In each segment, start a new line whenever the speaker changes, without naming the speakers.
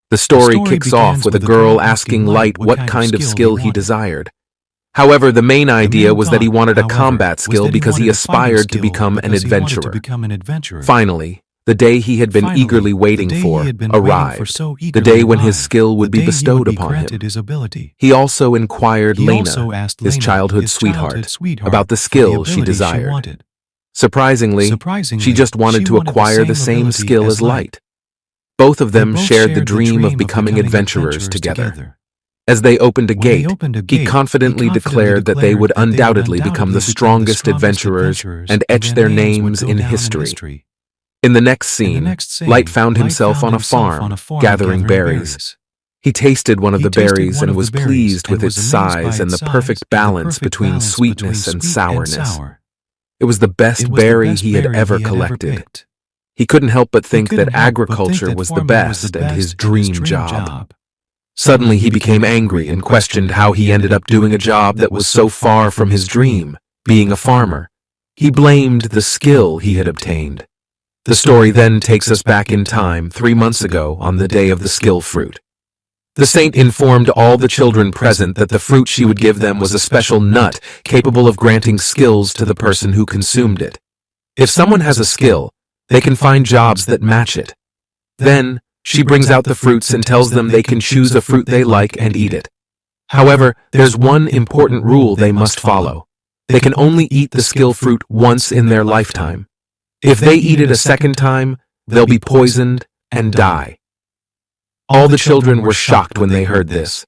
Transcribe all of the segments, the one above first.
The story kicks off with a girl asking Light what kind of skill he desired. However, the main idea was that he wanted a combat skill because he aspired to become an adventurer. Finally, the day he had been eagerly waiting for arrived, the day when his skill would be bestowed upon him. He also inquired Lena, his childhood sweetheart, about the skill she desired. Surprisingly, she just wanted to acquire the same skill as Light. Both of them shared the dream of becoming adventurers together. As they opened a gate, he confidently declared that they would undoubtedly become the strongest adventurers and etch their names in history. In the next scene, Light found himself on a farm, gathering berries. He tasted one of the berries and was pleased with its size and the perfect balance between sweetness and sourness. It was the best berry he had ever collected. He couldn't help but think that agriculture was the best and his dream job. Suddenly he became angry and questioned how he ended up doing a job that was so far from his dream, being a farmer. He blamed the skill he had obtained. The story then takes us back in time 3 months ago on the day of the skill fruit. The saint informed all the children present that the fruit she would give them was a special nut capable of granting skills to the person who consumed it. If someone has a skill, they can find jobs that match it. Then, she brings out the fruits and tells them they can choose a fruit they like and eat it. However, there's one important rule they must follow. They can only eat the skill fruit once in their lifetime. If they eat it a second time, they'll be poisoned and die. All the children were shocked when they heard this.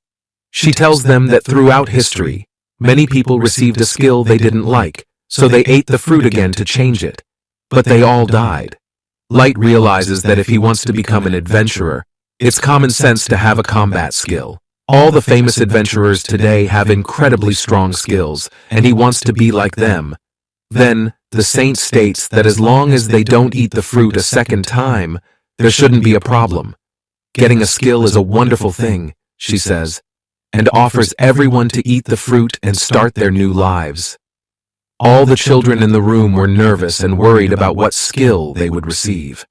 She tells them that throughout history, many people received a skill they didn't like, so they ate the fruit again to change it. But they all died. Light realizes that if he wants to become an adventurer, it's common sense to have a combat skill. All the famous adventurers today have incredibly strong skills, and he wants to be like them. Then, the saint states that as long as they don't eat the fruit a second time, there shouldn't be a problem. Getting a skill is a wonderful thing, she says, and offers everyone to eat the fruit and start their new lives. All the children in the room were nervous and worried about what skill they would receive.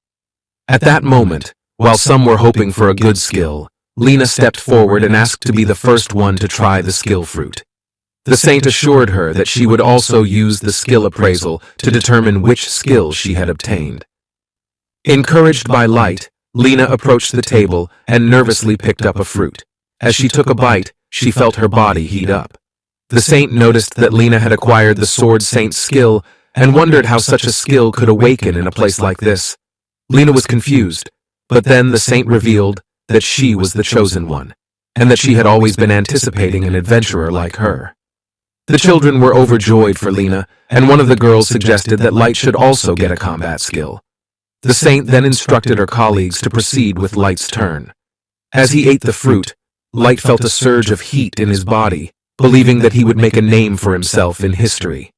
At that moment, while some were hoping for a good skill, Lena stepped forward and asked to be the first one to try the skill fruit. The saint assured her that she would also use the skill appraisal to determine which skill she had obtained. Encouraged by Light, Lena approached the table and nervously picked up a fruit. As she took a bite, she felt her body heat up. The saint noticed that Lena had acquired the sword saint's skill and wondered how such a skill could awaken in a place like this. Lena was confused, but then the saint revealed that she was the chosen one, and that she had always been anticipating an adventurer like her. The children were overjoyed for Lena, and one of the girls suggested that Light should also get a combat skill. The saint then instructed her colleagues to proceed with Light's turn. As he ate the fruit, Light felt a surge of heat in his body, believing that he would make a name for himself in history.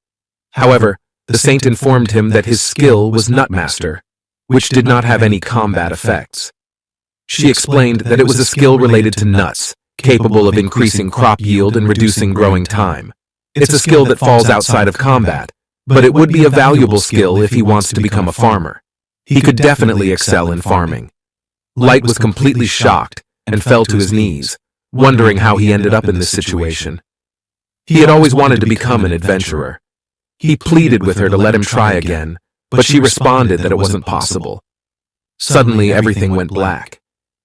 However, the saint informed him that his skill was Nutmaster, which did not have any combat effects. She explained that it was a skill related to nuts, capable of increasing crop yield and reducing growing time. It's a skill that falls outside of combat, but it would be a valuable skill if he wants to become a farmer. He could definitely excel in farming. Light was completely shocked and fell to his knees, wondering how he ended up in this situation. He had always wanted to become an adventurer. He pleaded with her to let him try again, but she responded that it wasn't possible. Suddenly, everything went black.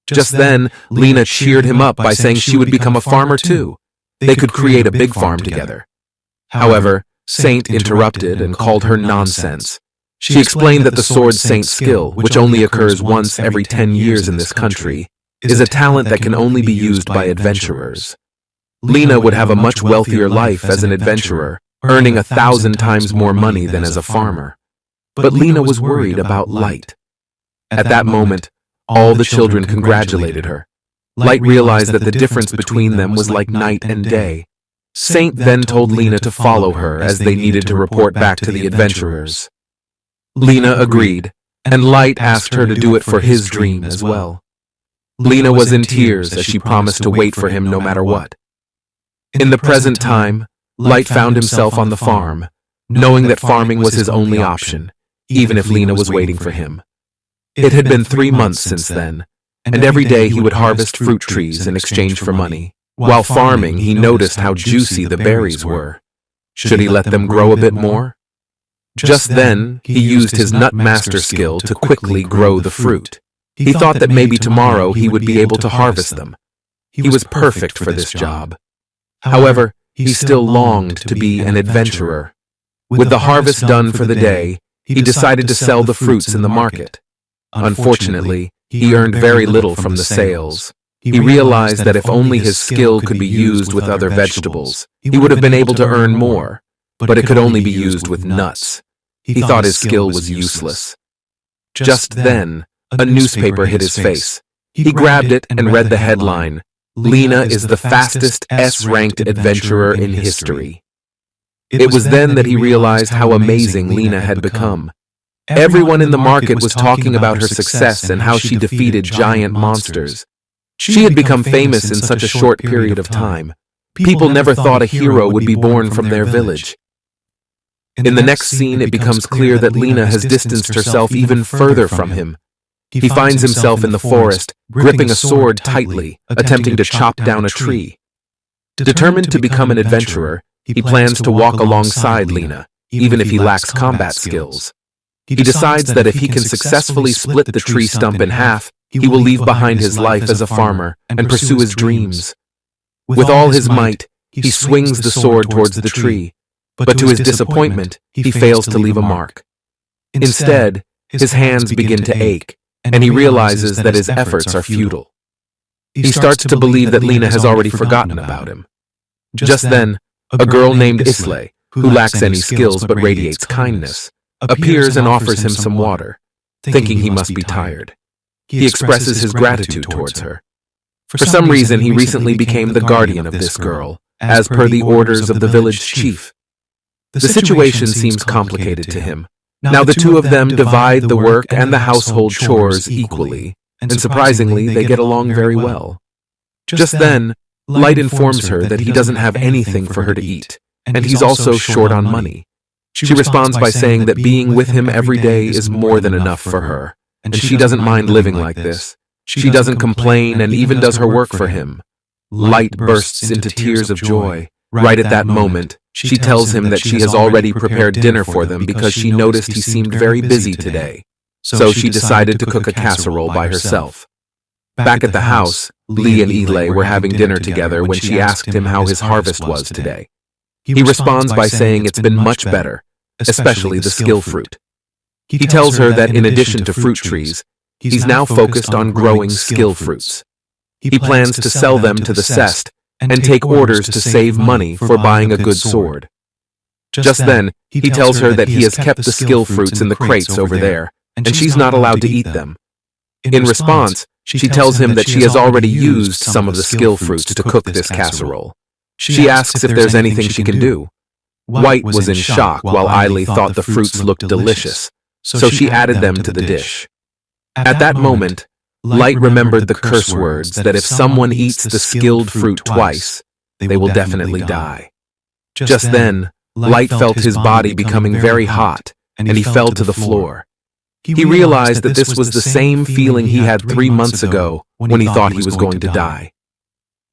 Just then, Lena cheered him up by saying she would become a farmer too. They could create a big farm together. However, Saint interrupted and called her nonsense. She explained that the sword saint skill, which only occurs once every 10 years in this country, is a talent that can only be used by adventurers. Lena would have a much wealthier life as an adventurer, earning 1,000 times more money than as a farmer. But Lena was worried about Light. At that moment, all the children congratulated her. Light realized that the difference between them was like night and day. Saint then told Lena to follow her as they needed to report back to the adventurers. Lena agreed, and Light asked her to do it for his dream as well. Lena was in tears as she promised to wait for him no matter what. In the present time, Light found himself on the farm, knowing that farming was his only option, even if Lena was waiting for him. It had been 3 months since then, and every day he would harvest fruit trees in exchange for money. While farming, he noticed how juicy the berries were. Should he let them grow a bit more? Just then, he used his nut master skill to quickly grow the fruit. He thought that maybe tomorrow he would be able to harvest them. He was perfect for this job. However, he still longed to be an adventurer. With the harvest done for the day, he decided to sell the fruits in the market. Unfortunately, he earned very little from the sales. He realized that if only his skill could be used with other vegetables, he would have been able to earn more, but it could only be used with nuts. He thought his skill was useless. Just then, a newspaper hit his face. He grabbed it and read the headline, "Lena is the fastest S-ranked adventurer in history." It was then that he realized how amazing Lena had become. Everyone in the market was talking about her success and how she defeated giant monsters. She had become famous in such a short period of time. People never thought a hero would be born from their village. In the next scene, it becomes clear that Lena has distanced herself even further from him. He finds himself in the forest, gripping a sword tightly, attempting to chop down a tree. Determined to become an adventurer, he plans to walk alongside Lena, even if he lacks combat skills. He decides that if he can successfully split the tree stump in half, he will leave behind his life as a farmer and pursue his dreams. With all his might, he swings the sword towards the tree, but to his disappointment, he fails to leave a mark. Instead, his hands begin to ache, and he realizes that his efforts are futile. He starts to believe that Lena has already forgotten about him. Just then, a girl named Islay, who lacks any skills but radiates kindness, appears and offers him some water, thinking he must be tired. He expresses his gratitude towards her. For some reason, he recently became the guardian of this girl, as per the orders of the village chief. The situation seems complicated to him. Now the two of them divide the work and the household chores equally, and surprisingly, they get along very well. Just then, Light informs her that he doesn't have anything for her to eat, and he's also short on money. She responds by saying that being with him every day is more than enough for her, and she doesn't mind living like this. She doesn't complain and even does her work for him. Light bursts into tears of joy. Right at that moment, she tells him that she has already prepared dinner for them because she noticed he seemed very busy today. So she decided to cook a casserole by herself. Back at the house, Lee and Eli were having dinner together when she asked him how his harvest was today. He responds by saying it's been much better, especially the skill fruit. He tells her that in addition to fruit trees, he's now focused on growing skill fruits. He plans to sell them to the cest and take orders to save money for buying a good sword. Just then, he tells her that he has kept the skill fruits in the crates over there, and she's not allowed to eat them. In response, she tells him that she has already used some of the skill fruits to cook this casserole. She asks if there's anything she can do. White was in shock while Eiley thought the fruits looked delicious, so she added them to the dish. At that moment, Light remembered the curse words that if someone eats the skilled fruit twice, they will definitely die. Just then, Light felt his body becoming very hot, and he fell to the floor. He realized that this was the same feeling he had 3 months ago when he thought he was going to die.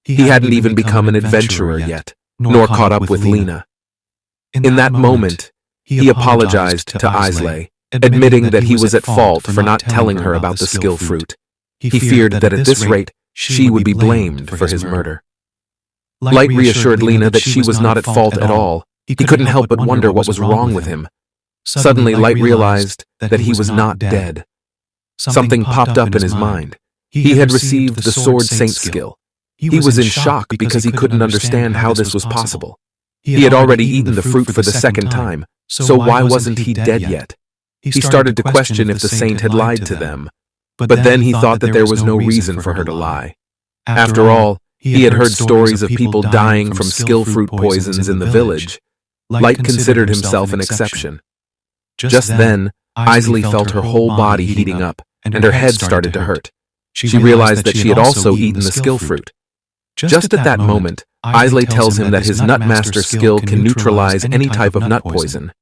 He hadn't even become an adventurer yet, nor caught up with Lena. In that moment, he apologized to Islay, admitting that he was at fault for not telling her about the skill fruit. He feared that at this rate, she would be blamed for his murder. Light reassured Lena that she was not at fault at all. He couldn't help but wonder what was wrong with him. Suddenly, Light realized that he was not dead. Something popped up in his mind. He had received the Sword Saint skill. He was in shock because he couldn't understand how this was possible. He had already eaten the fruit for the second time, so why wasn't he dead yet? He started to question if the saint had lied to them, but then he thought that there was no reason for her to lie. After all, he had heard stories of people dying from skill fruit poisons in the village. Light considered himself an exception. Just then, Isley felt her whole body heating up, and her head started to hurt. She realized that she had also eaten the skill fruit. Just at that moment, Isley tells him that his Nutmaster skill can neutralize any type of nut poison.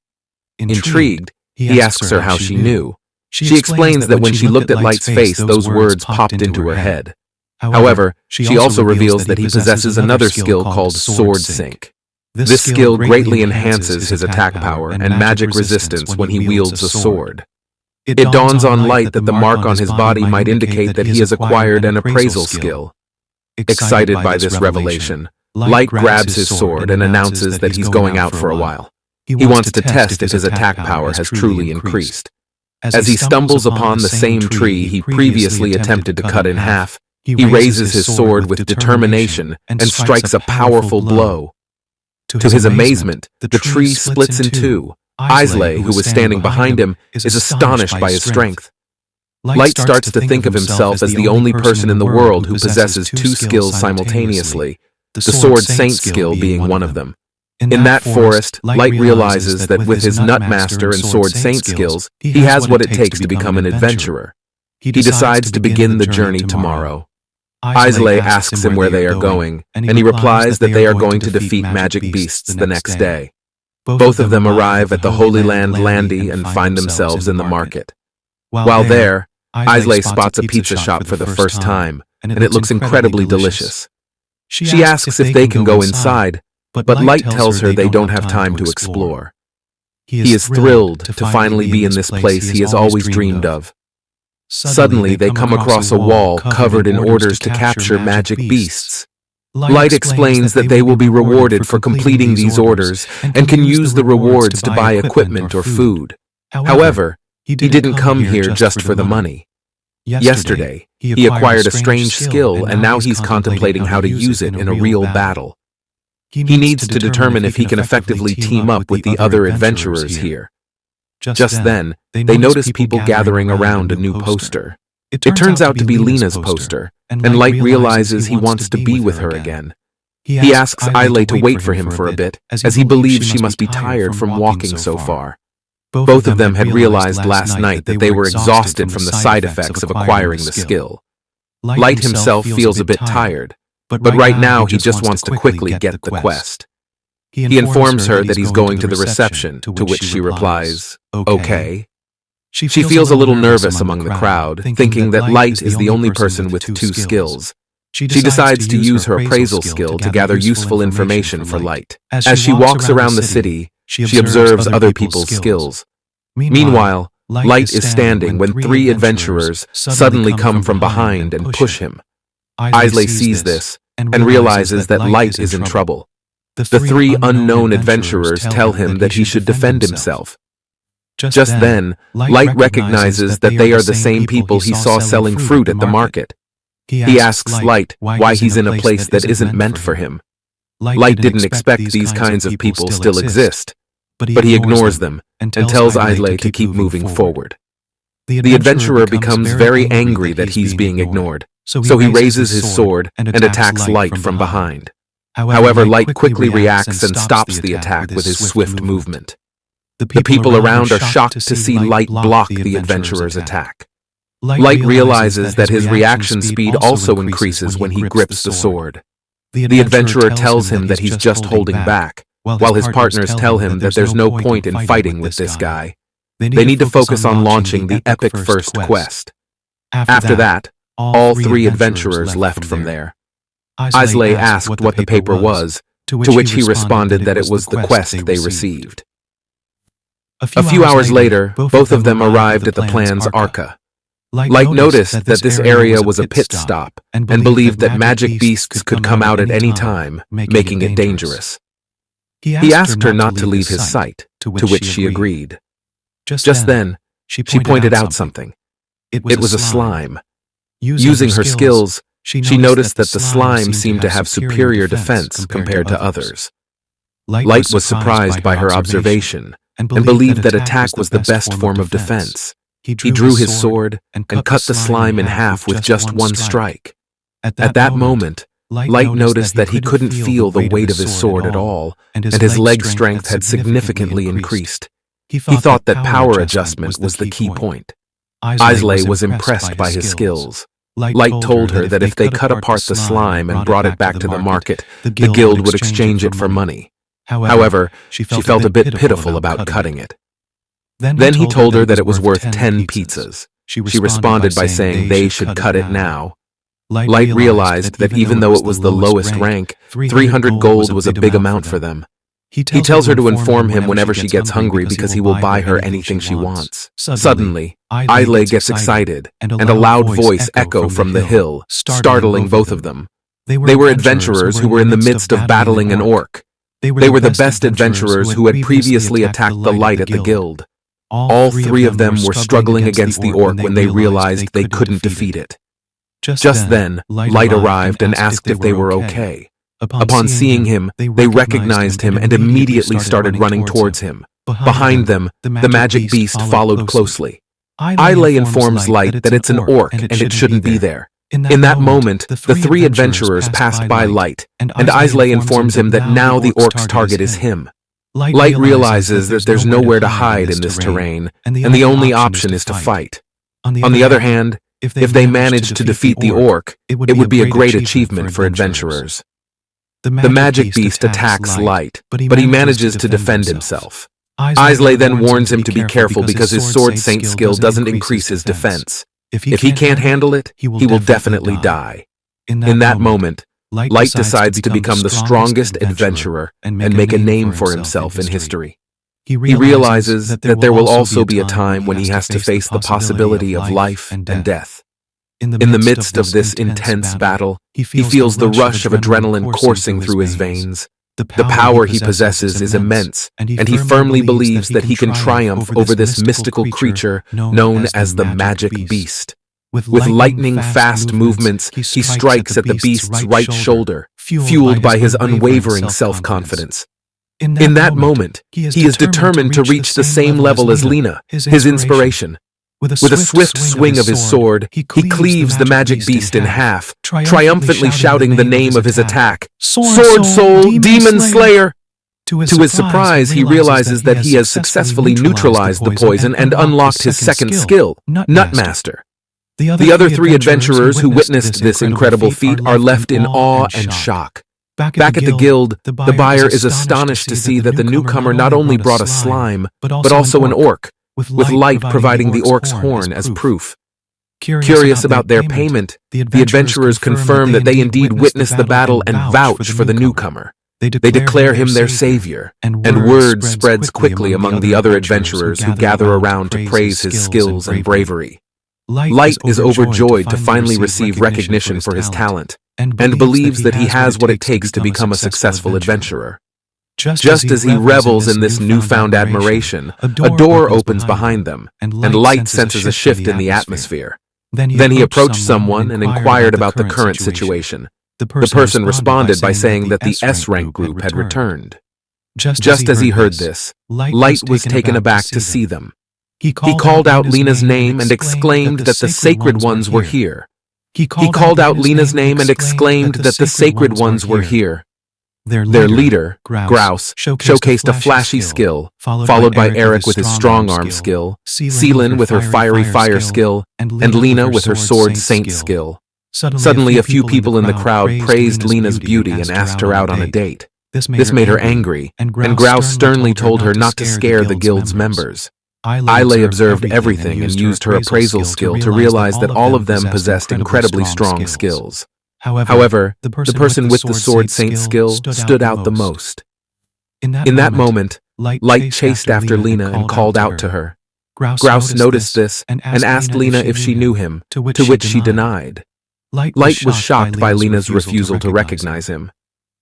Intrigued, he asks her how she knew, She explains that when she looked at Light's face, those words popped into her head. However, she also reveals that he possesses another skill called Sword Sync. This skill greatly enhances his attack power and magic resistance when he wields a sword. It dawns on Light that the mark on his body might indicate that he has acquired an appraisal skill. Excited by this revelation, Light grabs his sword and announces that he's going out for a while. He wants to test if his attack power has truly increased. As he stumbles upon the same tree he previously attempted to cut in half, he raises his sword with determination and strikes a powerful blow. To his amazement, the tree splits in two. Islay, who was standing behind him, is astonished by his strength. Light starts to think of himself as the only person in the world who possesses two skills simultaneously, the Sword Saint skill being one of them. In that forest, Light realizes that with his Nutmaster and Sword Saint skills, he has what it takes to become an adventurer. He decides to begin the journey tomorrow. Islay asks him where they are going, and he replies that they are going to defeat magic beasts the next day. Both of them arrive at the Holy Land Landi and find themselves in the market. While there, Islay spots a pizza shop for the first time, and it looks incredibly delicious. She asks if they can go inside, but Light tells her they don't have time to explore. He is thrilled to finally be in this place he has always dreamed of. Suddenly, they come across a wall covered in orders to capture magic beasts. Light explains that they will be rewarded for completing these orders and can use the rewards to buy equipment or food. However, he didn't come here just for the money. Yesterday, he acquired a strange skill and now he's contemplating how to use it in a real battle. He needs to determine if he can effectively team up with the other adventurers here. Just then, they notice people gathering around a new poster. It turns out to be Lena's poster, and Light realizes he wants to be with her again. He asks Islay to wait for him for a bit, as he believes she must be tired from walking so far. Both of them had realized last night that they were exhausted from the side effects of acquiring the skill. Light himself feels a bit tired, but right now he just wants to quickly get the quest. He informs her that he's going to the reception, to which she replies, "Okay." She feels a little nervous among the crowd, thinking that Light is the only person with two skills. She decides to use her appraisal skill to gather useful information for Light. As she walks around the city, she observes other people's skills. Meanwhile, Light is standing when three adventurers suddenly come from behind and push him. Islay sees this and realizes that Light is in trouble. The three unknown adventurers tell him that he should defend himself. Just then, Light recognizes that they are the same people he saw selling fruit at the market. He asks Light why he's in a place that isn't meant for him. Light didn't expect these kinds of people still exist, but he ignores them and tells Islay to keep moving forward. The adventurer becomes very angry that he's being ignored, so he raises his sword and attacks Light from behind. However, Light quickly reacts and stops the attack with his swift movement. The people around are shocked to see Light block the adventurer's attack. Light realizes that his reaction speed also increases when he grips the sword. The adventurer tells him that he's just holding back, while his partners tell him that there's no point in fighting with this guy. They need to focus on launching the epic first quest. After that, all three adventurers left from there. Islay asked what the paper was, to which he responded that it was the quest they received. A few hours later, both of them arrived at the plan's Arca. Light noticed that this area was a pit stop and believed that magic beasts could come out at any time, making it dangerous. He asked her not to leave his sight, to which she agreed. Just then, she pointed out something. It was a slime. Using her skills, she noticed that the slime seemed to have superior defense compared to others. Light was surprised by her observation and believed that attack was the best form of defense. He drew his sword and cut the slime in half with just one strike. At that moment, Light noticed that he couldn't feel the weight of his sword at all, and his leg strength had significantly increased. He thought that power adjustment was the key point. Islay was impressed by his skills. Light told her that if they cut apart the slime and brought it back to the market, the guild would exchange it for money. However, she felt a bit pitiful about cutting it. Then he told her that it was worth 10 pizzas. She responded by saying they should cut it now. Light realized that even though it was the lowest rank, 300 gold was a big amount for them. He tells her to inform him whenever she gets hungry because he will buy her anything she wants. Suddenly, Ile gets excited, and a loud voice echoed from the hill, startling both of them. They were adventurers who were in the midst of battling an orc. They were the best adventurers who had previously attacked the light at the guild. All three of them were struggling against the orc when they realized they couldn't defeat it. Just then, Light arrived and asked if they were okay. Upon seeing him, they recognized him and immediately started running towards him. Behind them, the magic beast followed closely. Ile informs Light that it's an orc and it shouldn't be there. In that moment, the three adventurers passed by Light, and Ile informs him that now the orc's target is him. Light realizes that there's nowhere to hide in this terrain, and the only option is to fight. On the other hand, if they manage to defeat the orc, it would be a great achievement for adventurers. The magic beast attacks Light, but he manages to defend himself. Ile then warns him to be careful because his sword saint skill doesn't increase his defense. If he can't handle it, he will definitely die. In that moment, Light decides to become the strongest adventurer and make a name for himself in history. He realizes that there will also be a time when he has to face the possibility of life and death. In the midst of this intense battle, he feels the rush of adrenaline coursing through his veins. The power he possesses is immense, and he firmly believes that he can triumph over this mystical creature known as the Magic Beast. With lightning-fast movements, he strikes at the beast's right shoulder, fueled by his unwavering self-confidence. In that moment, he is determined to reach the same level as Lena, his inspiration. With a swift swing of his sword, he cleaves the magic beast in half, triumphantly shouting the name of his attack, Sword Soul, Demon Slayer! To his surprise, he realizes that he has successfully neutralized the poison and unlocked his second skill, Nutmaster. The other three adventurers who witnessed this incredible feat are left in awe and shock. Back at the guild, the buyer is astonished to see that the newcomer not only brought a slime, but also an orc, with Light providing the orc's horn as proof. Curious about their payment, the adventurers confirm that they indeed witnessed the battle and vouch for the newcomer. They declare him their savior, and word spreads quickly among the other adventurers who gather around to praise his skills and bravery. Light is overjoyed to finally receive recognition for his talent, and believes that he has what it takes to become a successful adventurer. Just as he revels in this newfound admiration, a door opens behind them, and Light senses a shift in the atmosphere. Then he approached someone and inquired about the current situation. The person responded by saying that the S-rank group had returned. Just as he heard this, Light was taken aback to see them. He called out Lena's name and exclaimed that the Sacred Ones were here. He called out Lena's name and exclaimed that the Sacred Ones were here. Their leader, Grouse, showcased a flashy skill, followed by Eric with his strong arm skill, Celine with her fiery fire skill, and Lena with her sword saint skill. Suddenly, a few people in the crowd praised Lena's beauty and asked her out on a date. This made her angry, and Grouse sternly told her not to scare the guild's members. Ile observed everything and used her appraisal skill to realize that all of them possessed incredibly strong skills. However, the person with the sword saint skill stood out the most. In that moment, Light chased after Lena and called out to her. Grouse noticed this and asked Lena if she knew him, to which she denied. Light was shocked by Lena's refusal to recognize him.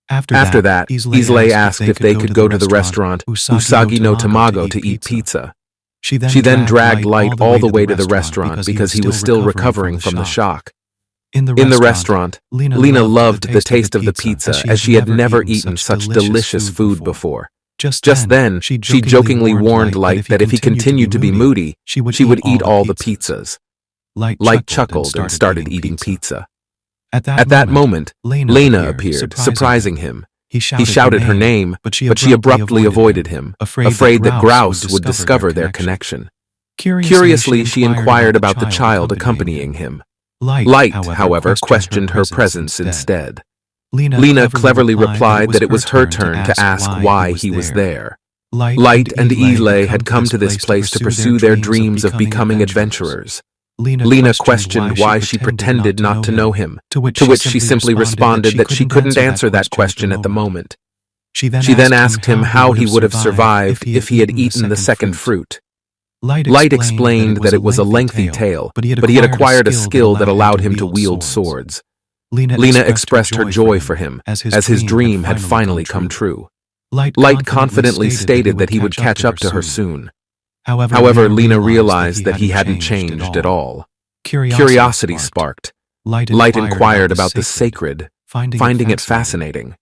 After that, Isle asked if they could go to the restaurant Usagi no Tamago to eat pizza. She then dragged Light all the way to the restaurant because he was still recovering from the shock. In the restaurant, Lena loved the taste of the pizza as she had never eaten such delicious food before. Just then, she jokingly warned Light that if he continued to be moody, she would eat all the pizzas. Light chuckled and started eating pizza. At that moment, Lena appeared, surprising him. He shouted her name, but she abruptly avoided him, afraid that Grouse would discover their connection. Curiously, she inquired about the child accompanying him. Light, however, questioned her presence instead. Lena cleverly replied that it was her turn to ask why he was there. Light and Eli had come to this place to pursue their dreams of becoming adventurers. Lena questioned why she pretended not to know him, to which she simply responded that she couldn't answer that question at the moment. She then asked him how he would have survived if he had eaten the second fruit. Light explained that it was a lengthy tale, but he had acquired a skill that allowed him to wield swords. Lena expressed her joy for him, as his dream had finally come true. Light confidently stated that he would catch up to her soon. However, Lena realized that he hadn't changed at all. Curiosity sparked. Light inquired about the sacred, finding it fascinating.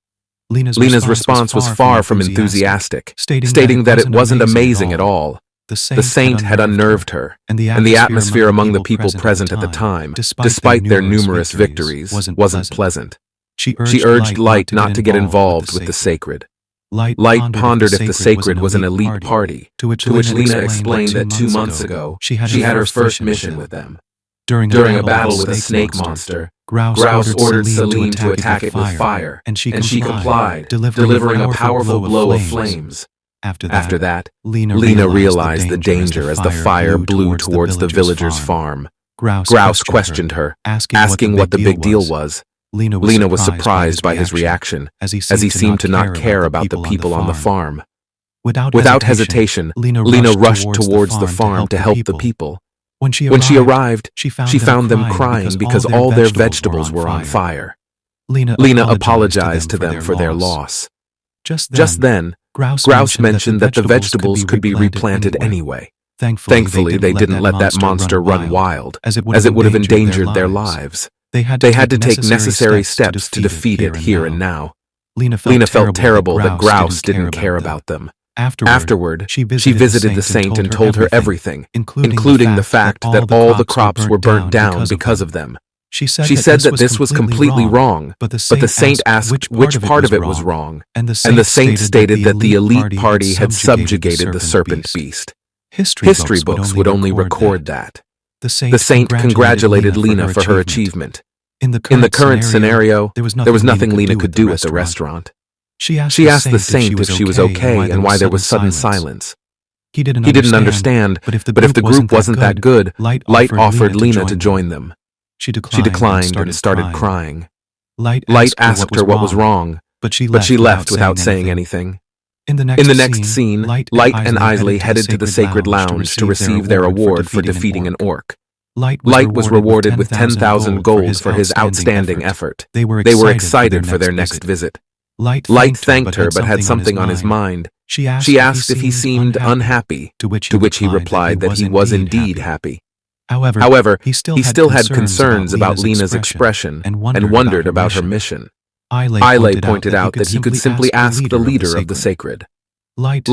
Lena's response was far from enthusiastic, stating that it wasn't amazing at all. The saint had unnerved her, and the atmosphere among the people present at the time, despite their numerous victories, wasn't pleasant. She urged Light not to get involved with the sacred. Light pondered if the sacred was an elite party, to which Lena explained that 2 months ago she had her first mission with them. During a battle with a snake monster, Grouse ordered Celine to attack it with fire, and she complied, delivering a powerful blow of flames. After that, Lena realized the danger as the fire blew towards the villager's farm. Grouse questioned her, asking what the big deal was. Lena was surprised by his reaction, as he seemed to not care about the people on the farm. Without hesitation, Lena rushed towards the farm to help the people. When she arrived, she found them crying because all their vegetables were on fire. Lena apologized to them for their loss. Just then, Grouse mentioned that the vegetables could be replanted anyway. Thankfully, they didn't let that monster run wild, as it would have endangered their lives. They had to take necessary steps to defeat it here and now. Lena felt terrible that Grouse didn't care about them. Afterward, she visited the saint and told her everything, including the fact that all the crops were burnt down because of them. She said that this was completely wrong, but the saint asked which part of it was wrong, and the saint stated that the elite party had subjugated the serpent beast. History books would only record that. The saint congratulated Lena for her achievement. In the current scenario, there was nothing Lena could do at the restaurant. She asked the saint if she was okay and why there was sudden silence. He didn't understand, but if the group wasn't that good, Light offered Lena to join them. She declined and started crying. Light asked her what was wrong, but she left without saying anything. In the next scene, Light and Isley headed to the sacred lounge to receive their award for defeating an orc. Light was rewarded with 10,000 gold for his outstanding effort. They were excited for their next visit. Light thanked her but had something on his mind. She asked if he seemed unhappy, to which he replied that he was indeed happy. However, he still had concerns about Lena's expression and wondered about her mission. Isley pointed out that he could simply ask the leader of the sacred. Light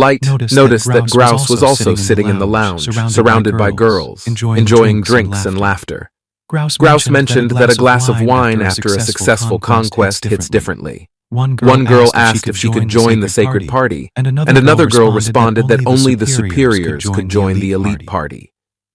noticed that Grouse was also sitting in the lounge, surrounded by girls, enjoying drinks and laughter. Grouse mentioned that a glass of wine after a successful conquest hits differently. One girl asked if she could join the sacred party, and another girl responded that only the superiors could join the elite party.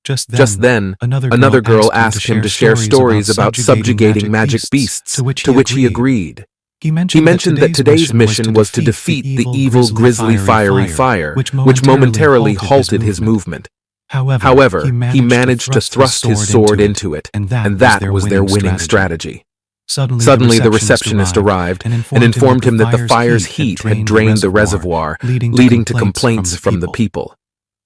Just then, another girl asked him to share stories about subjugating magic beasts, to which he agreed. He mentioned that today's mission was to defeat the evil grisly fiery fire, which momentarily halted his movement. However, he managed to thrust his sword into it, and that was their winning strategy. Suddenly, the receptionist arrived and informed him that the fire's heat had drained the reservoir, leading to complaints from the people.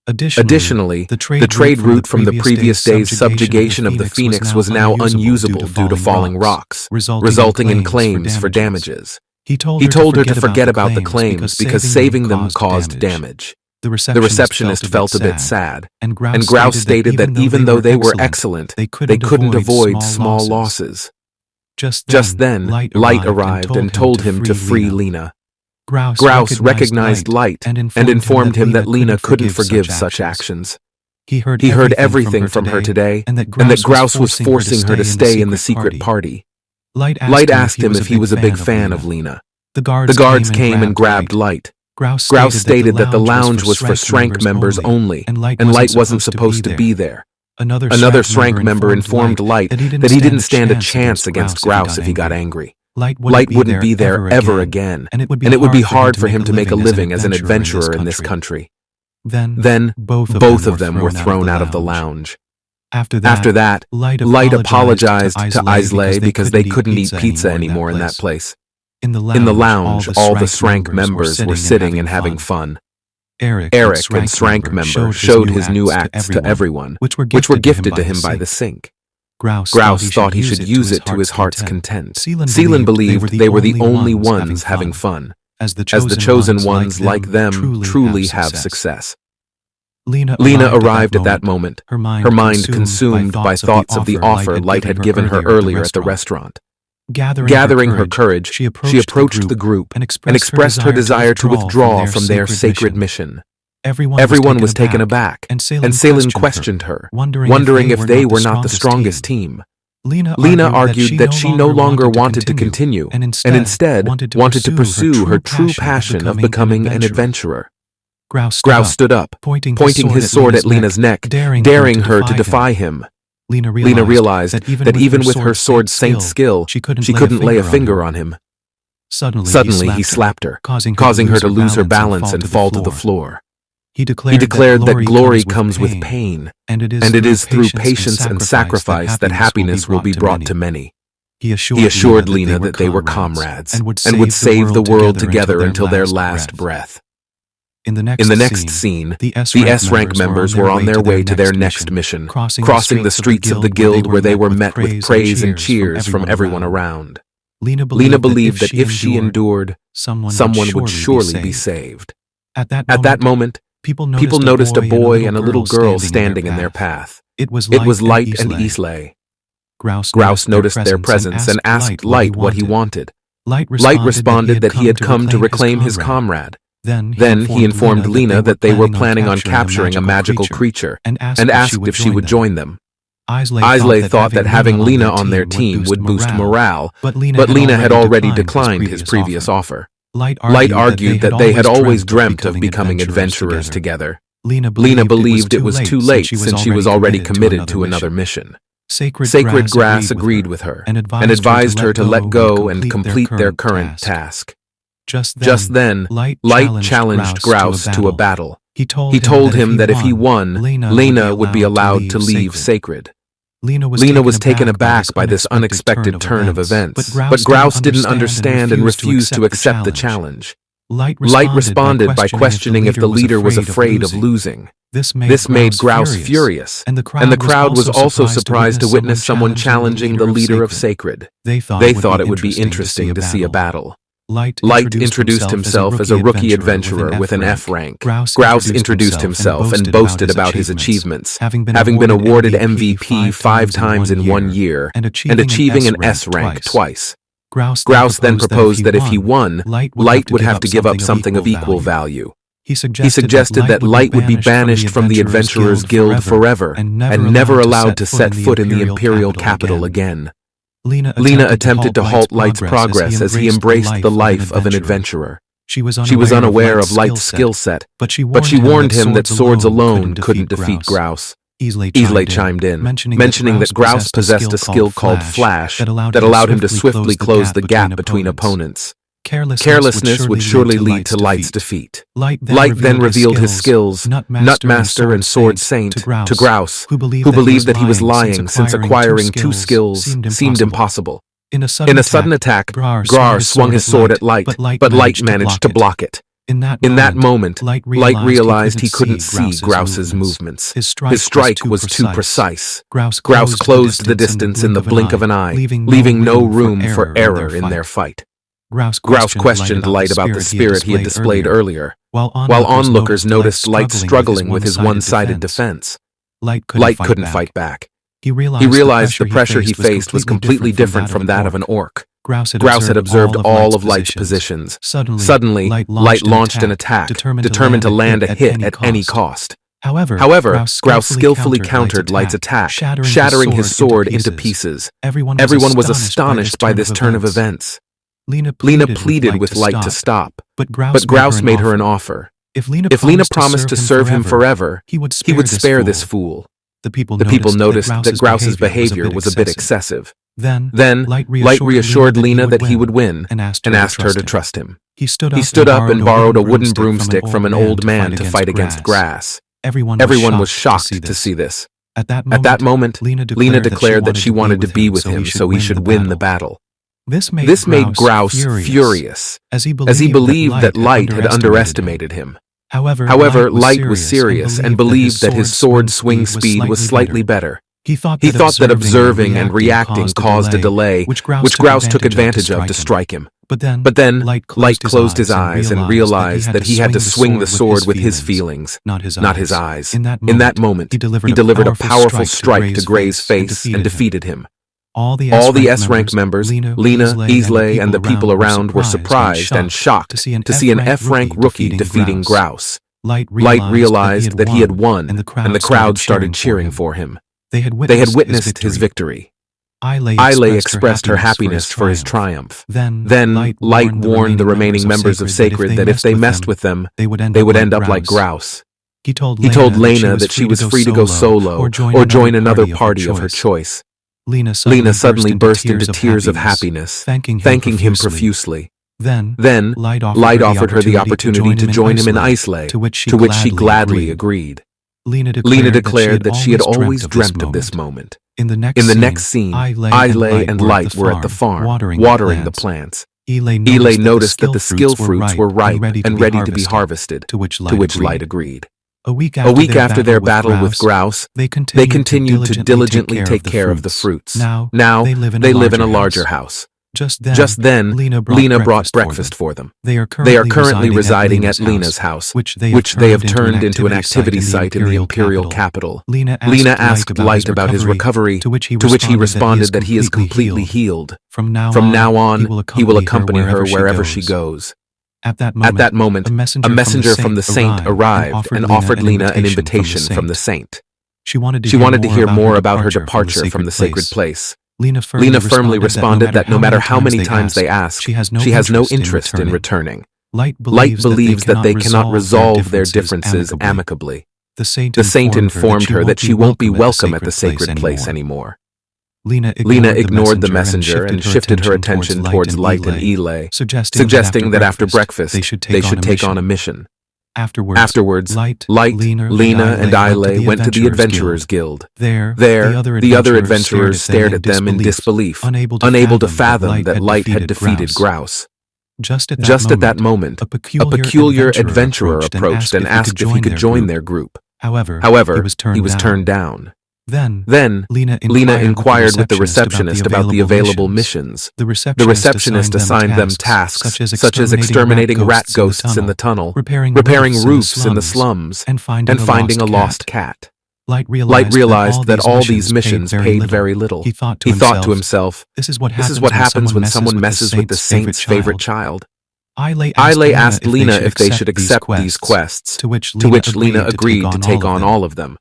Additionally, the trade route from the previous day's subjugation of the Phoenix was now unusable due to falling rocks, resulting in claims for damages. He told her to forget about the claims because saving them caused damage. The receptionist felt a bit sad, and Grouse stated that even though they were excellent, they couldn't avoid small losses. Just then, Light arrived and told him to free Lena. Grouse recognized Light and informed him that Lena couldn't forgive such actions. He heard everything from her today, and that Grouse was forcing her to stay in the secret party. Light asked him if he was a big fan of Lena. The guards came and grabbed Light. Grouse stated that the lounge was for Shrank members only, and Light wasn't supposed to be there. Another Shrank member informed Light that he didn't stand a chance against Grouse if he got angry. Light wouldn't be there ever again, and it would be hard for him to make a living as an adventurer in this country. Then, both of them were thrown out of the lounge. After that, Light apologized to Islay because they couldn't eat pizza anymore in that place. In the lounge, all the Srank members were sitting and having fun. Eric, and Srank member, showed his new acts to everyone, which were gifted to him by the sink. Grouse thought he should use it to his heart's content. Seelan believed they were the only ones having fun, as the chosen ones like them truly have success. Lena arrived at that moment, her mind consumed by thoughts of the offer Light had given her earlier at the restaurant. Gathering her courage, she approached the group and expressed her desire to withdraw from their sacred mission. Everyone was taken aback, and Selan questioned her, wondering if they were not the strongest team. Lena argued that she no longer wanted to continue, and instead wanted to pursue her true passion of becoming an adventurer. Grouse stood up, pointing his sword at Lena's neck, daring her to defy him. Lena realized that even with her sword's saint skill, she couldn't lay a finger on him. Suddenly he slapped her, causing her to lose her balance and fall to the floor. He declared that glory comes with pain, and it is through patience and sacrifice that happiness will be brought to many. He assured Lena that they were comrades, and would save the world together until their last breath. In the next scene, the S-rank members were on their way to their next mission, crossing the streets of the guild where they were met with praise and cheers from everyone around. Lena believed that if she endured, someone would surely be saved. At that moment, people noticed a boy and a little girl standing in their path. It was Light and Islay. Grouse noticed their presence and asked Light what he wanted. Light responded that he had come to reclaim his comrade. Then he informed Lena that they were planning on capturing a magical creature and asked if she would join them. Islay thought that having Lena on their team would boost morale, but Lena had already declined his previous offer. Light argued that they had always dreamt of becoming adventurers together. Lena believed it was too late since she was already committed to another mission. Sacred Grass agreed with her and advised her to let go and complete their current task. Just then, Light challenged Grouse to a battle. He told him that if he won, Lena would be allowed to leave Sacred. Lena was taken aback by this unexpected turn of events, but Grouse didn't understand and refused to accept the challenge. Light responded by questioning if the leader was afraid of losing. This made Grouse furious, and the crowd was also surprised to witness someone challenging the leader of Sacred. They thought it would be interesting to see a battle. Light introduced himself as a rookie adventurer with an F rank. Grouse introduced himself and boasted about his achievements, having been awarded MVP 5 times in 1 year and achieving an S rank twice. Grouse then proposed that if he won, Light would have to give up something of equal value. He suggested that Light would be banished from the Adventurers Guild forever and never allowed to set foot in the Imperial capital again. Lena attempted to halt Light's progress as he embraced the life of an adventurer. She was unaware of Light's skill set, but she warned him that swords alone couldn't defeat Grouse. Islay chimed in, mentioning that Grouse possessed a skill called Flash that allowed him to swiftly close the gap between opponents. Carelessness would surely lead to Light's defeat. Light then revealed his skills, Nutmaster and Sword Saint, to Grouse, who believed that he was lying since acquiring 2 skills seemed impossible. In a sudden attack, Grar swung his sword at Light, but Light managed to block it. In that moment, Light realized he couldn't see Grouse's movements. His strike was too precise. Grouse closed the distance in the blink of an eye, leaving no room for error in their fight. Grouse questioned Light about the spirit he had displayed earlier, while onlookers noticed Light struggling with his one-sided defense. Light couldn't fight back. He realized the pressure he faced was completely different from that of an orc. Grouse had observed all of Light's positions. Suddenly, Light launched an attack, determined to land a hit at any cost. However, Grouse skillfully countered Light's attack, shattering his sword into pieces. Everyone was astonished by this turn of events. Lena pleaded with Light to stop, but Grouse made her an offer. If Lena promised to serve him forever, he would spare this fool.
The people noticed that Grouse's behavior was a bit excessive. Then, Light reassured Lena that he would win and asked her to trust him.
He stood up and borrowed a wooden broomstick from an old man to fight against grass. Everyone was shocked to see this. At that moment, Lena declared that she wanted to be with him so he should win the battle. This made Grouse furious, as he believed that Light had underestimated him. However, Light was serious and believed that his sword swing speed was slightly better. He thought that observing and reacting caused a delay, which Grouse took advantage of to strike him. But then, Light closed his eyes and realized that he had to swing the sword with his feelings, not his eyes. In that moment, he delivered a powerful strike to Gray's face and defeated him. All the S-rank members, Lena, Islay, and the people around were surprised and shocked to see an F-rank rookie defeating Grouse. Light realized that he had won, and the crowd started cheering for him. They had witnessed his victory. Islay expressed her happiness for his triumph. Then, Light warned the remaining members of Sacred that if they messed with them, they would end up like Grouse. He told Lena that she was free to go solo or join another party of her choice. Lena suddenly burst into tears of happiness, thanking him profusely. Then, Light offered her the opportunity to join him in Islay, to which she gladly agreed. Lena declared that she had always dreamt of this moment. In the next scene, Islay and Light were at the farm, watering the plants. Islay noticed that the skill fruits were ripe and ready to be harvested, to which Light agreed. A week after their battle with Grouse, they continued to diligently take care of the fruits. Now, they live in a larger house. Just then, Lena brought breakfast for them. They are currently residing at Lena's house, which they have turned into an activity site in the imperial capital. Lena asked Light about his recovery, to which he responded that he is completely healed. From now on, he will accompany her wherever she goes. At that moment, a messenger from the saint arrived and offered Lena an invitation from the saint. She wanted to hear more about her departure from the sacred place. Lena firmly responded that no matter how many times they ask, she has no interest in returning. Light believes that they cannot resolve their differences amicably. The saint informed her that she won't be welcome at the sacred place anymore. Lena ignored the messenger and shifted her attention towards Light and Islay, suggesting that after breakfast they should take on a mission. Afterwards, Light, Lena, and Islay went to the Adventurers Guild. There, the other adventurers stared at them in disbelief, unable to fathom that Light had defeated Grouse. Just at that moment, a peculiar adventurer approached and asked if he could join their group. However, he was turned down. Then, Lena inquired with the receptionist about the available missions. The receptionist assigned them tasks such as exterminating rat ghosts in the tunnel, repairing roofs in the slums, and finding a lost cat. Light realized that all these missions paid very little. He thought to himself, this is what happens when someone messes with the saint's favorite child. Islay asked Lena if they should accept these quests, to which Lena agreed to take on all of them.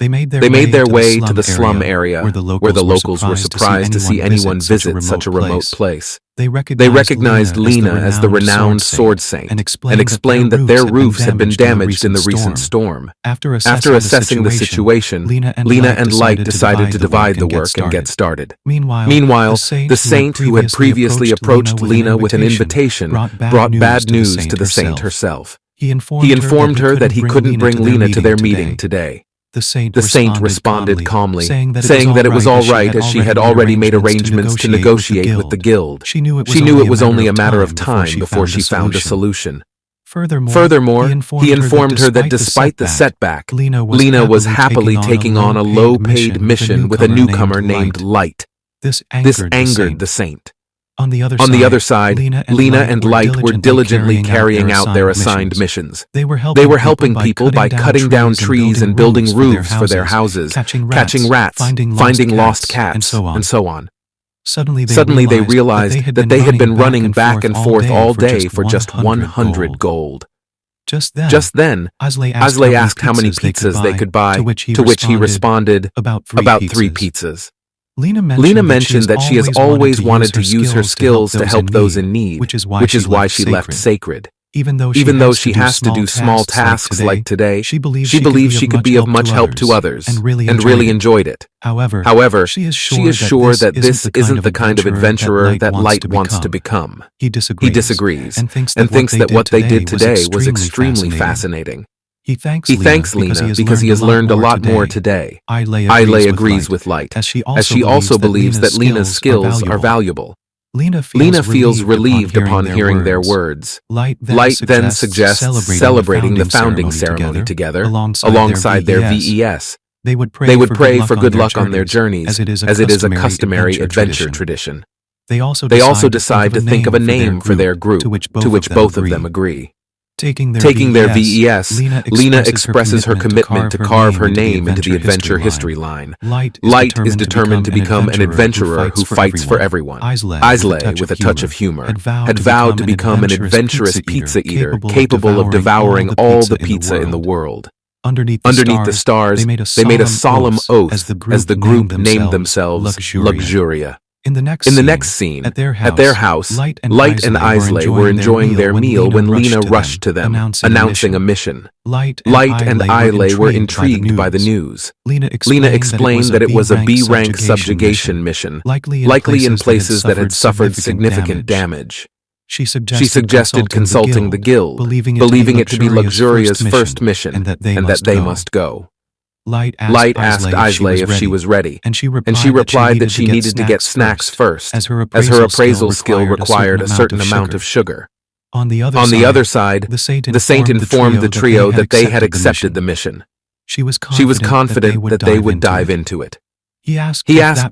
They made their way to the slum area, where the locals were surprised to see anyone visit such a remote place. They recognized Lena as the renowned sword saint and explained that their roofs had been damaged in the recent storm. After assessing the situation, Lena and Light decided to divide the work and get started. Meanwhile, the saint who had previously approached Lena with an invitation brought bad news to the saint herself. He informed her that he couldn't bring Lena to their meeting today. The saint responded calmly, saying that it was all right as she had already made arrangements to negotiate with the guild. She knew it was only a matter of time before she found a solution. Furthermore, he informed her that despite the setback, Lena was happily taking on a low-paid mission with a newcomer named Light. This angered the saint. On the other side, Lena and Light were diligently carrying out their assigned missions. They were helping people by cutting down trees and building roofs for their houses, catching rats, finding lost cats, and so on. Suddenly they realized that they had been running back and forth all day for just 100 gold. Just then, Islay asked how many pizzas they could buy, to which he responded, about 3 pizzas. Lena mentioned that she has always wanted to use her skills to help those in need, which is why she left Sacred.
Even though she has to do small tasks like today, she believes she could be of much help to others and really enjoyed it. However, she is sure that this isn't the kind of adventurer that Light wants to become. He disagrees and thinks that what they did today was extremely fascinating. He thanks Lena because he has learned a lot more today. Ilay agrees with Light, as she also believes that Lena's skills are valuable. Lena feels relieved upon hearing their words. Light then suggests celebrating the founding ceremony together, alongside their VES. They would pray for good luck on their journeys, as it is a customary adventure tradition. They also decide to think of a name for their group, to which both of them agree. Taking their VES, Lena expresses her commitment to carve her name into the adventure history line. Light is determined to become an adventurer who fights for everyone. Islay, with a touch of humor, had vowed to become an adventurous pizza eater capable of devouring all the pizza in the world. Underneath the stars, they made a solemn oath as the group named themselves Luxuria. In the next scene, at their house, Light and Islay were enjoying their meal when Lena rushed to them, announcing a mission. Light and Islay were intrigued by the news. Lena explained that it was a B-rank subjugation mission, likely in places that had suffered significant damage. She suggested consulting the guild, believing it to be Luxuria's first mission, and that they must go. Light asked Islay if she was ready, and she replied that she needed to get snacks first, as her appraisal skill required a certain amount of sugar. On the other side, the saint informed the trio that they had accepted the mission. She was confident that they would dive into it. He asked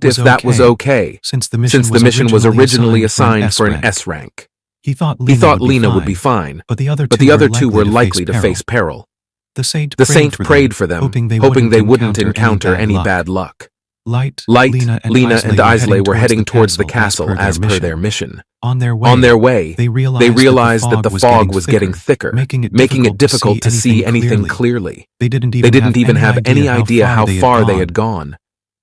if that was okay, since the mission was originally assigned for an S rank. He thought Lena would be fine, but the other two were likely to face peril. The saint prayed for them, hoping they wouldn't encounter any bad luck. Light, Lena, and Islay were heading towards the castle as per their mission. On their way, they realized that the fog was getting thicker, making it difficult to see anything clearly. They didn't even have any idea how far they had gone.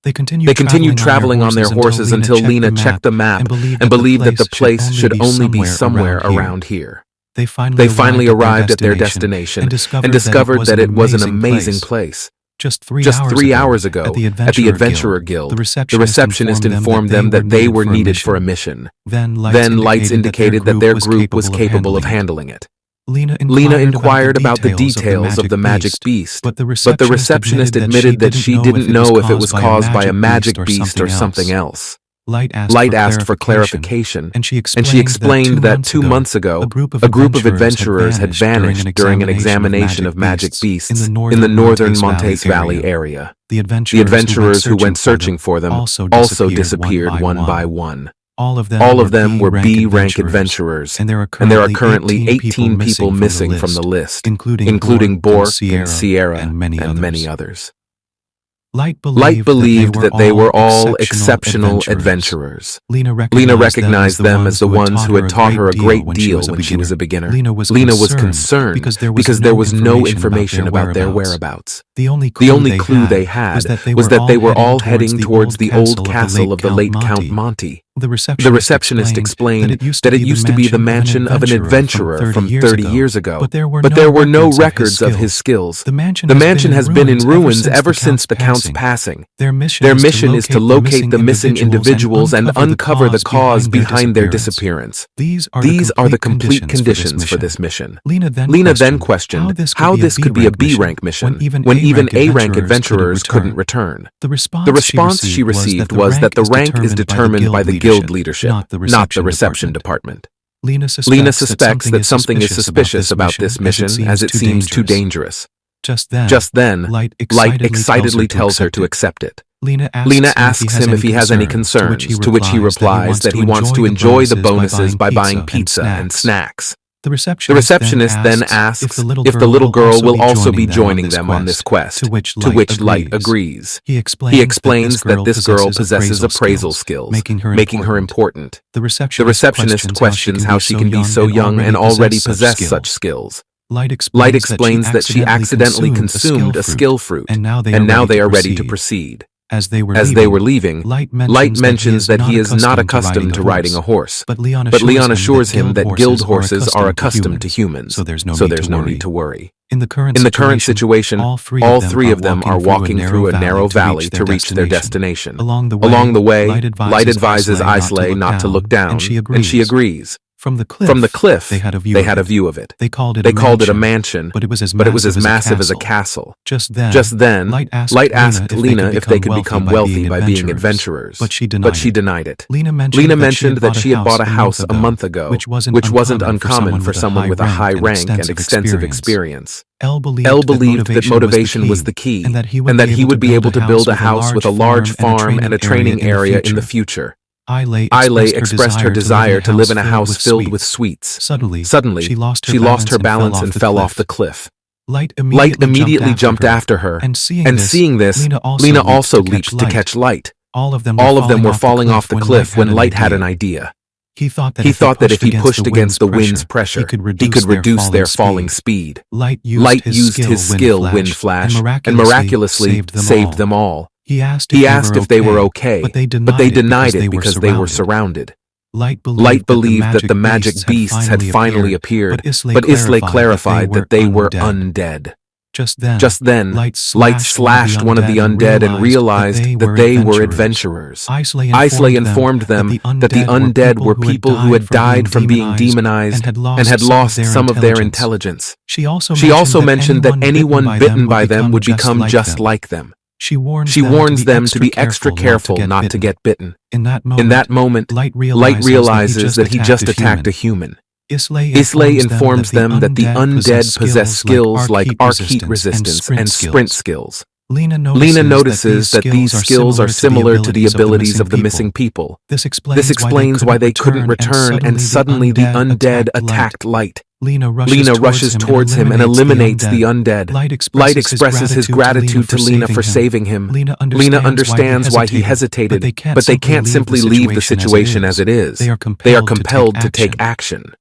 They continued traveling on their horses until Lena checked the map and believed that the place should only be somewhere around here. They finally arrived at their destination and discovered that it was an amazing place. Just 3 hours ago, at the Adventurer Guild, the receptionist informed them that they were needed for a mission. Then Lights indicated that their group was capable of handling it. Lena inquired about the details of the magic beast, but the receptionist admitted that she didn't know if it was caused by a magic beast or something else. Light asked for clarification, and she explained that 2 months ago, a group of adventurers had vanished during an examination of magic beasts in the northern Montes Valley area. The adventurers who went searching for them also disappeared one by one. All of them were B-rank adventurers, and there are currently 18 people missing from the list, including Bork and Sierra and many others. Light believed that they were all exceptional adventurers. Lena recognized them as the ones who had taught her a great deal when she was a beginner. Lena was concerned because there was no information about their whereabouts. The only clue they had was that they were all heading towards the old castle of the late Count Monty. The receptionist explained that it used to be the mansion of an adventurer from 30 years ago, but there were no records of his skills. The mansion has been in ruins ever since the Count's passing. Their mission is to locate the missing individuals and uncover the cause behind their disappearance. These are the complete conditions for this mission. Lena then questioned how this could be a B-rank mission when even A-rank adventurers couldn't return. The response she received was that the rank is determined by the guild leadership, not the reception department. Lena suspects that something is suspicious about this mission, as it seems too dangerous. Just then, Light excitedly tells her to accept it. Lena asks him if he has any concerns, to which he replies that he wants to enjoy the bonuses by buying pizza and snacks. The receptionist then asks if the little girl will also be joining them on this quest, to which Light agrees. He explains that this girl possesses appraisal skills, making her important. The receptionist questions how she can be so young and already possess such skills. Light explains that she accidentally consumed a skill fruit, and now they are ready to proceed. As they were leaving, Light mentions that he is not accustomed to riding a horse, but Leon assures him that guild horses are accustomed to humans, so there's no need to worry. In the current situation, all three of them are walking through a narrow valley to reach their destination. Along the way, Light advises Islay not to look down, and she agrees. From the cliff, they had a view of it. They called it a mansion, but it was as massive as a castle. Just then, Light asked Lena if they could become wealthy by being adventurers, but she denied it. Lena mentioned that she had bought a house a month ago, which wasn't uncommon for someone with a high rank and extensive experience. Elle believed that motivation was the key, and that he would be able to build a house with a large farm and a training area in the future. Islay expressed her desire to live in a house filled with sweets. Suddenly, she lost her balance and fell off the cliff. Light immediately jumped after her, and seeing this, Lena also leaped to catch Light. All of them were falling off the cliff when Light had an idea. He thought that if he pushed against the wind's pressure, he could reduce their falling speed. Light used his skill, Wind Flash, and miraculously saved them all. He asked if they were okay, but they denied it because they were surrounded. Light believed that the magic beasts had finally appeared, but Islay clarified that they were undead. Just then, Light slashed one of the undead and realized that they were adventurers. Islay informed them that the undead were people who had died from being demonized and had lost some of their intelligence. She also mentioned that anyone bitten by them would become just like them. She warns them to be extra careful not to get bitten. In that moment, Light realizes that he just attacked a human. Islay informs them that the undead possess skills like arc heat resistance and sprint skills. Lena notices that these skills are similar to the abilities of the missing people. This explains why they couldn't return, and suddenly the undead attacked Light. Lena rushes towards him and eliminates the undead. Light expresses his gratitude to Lena for saving him. Lena understands why he hesitated, but they can't simply leave the situation as it is. They are compelled to take action.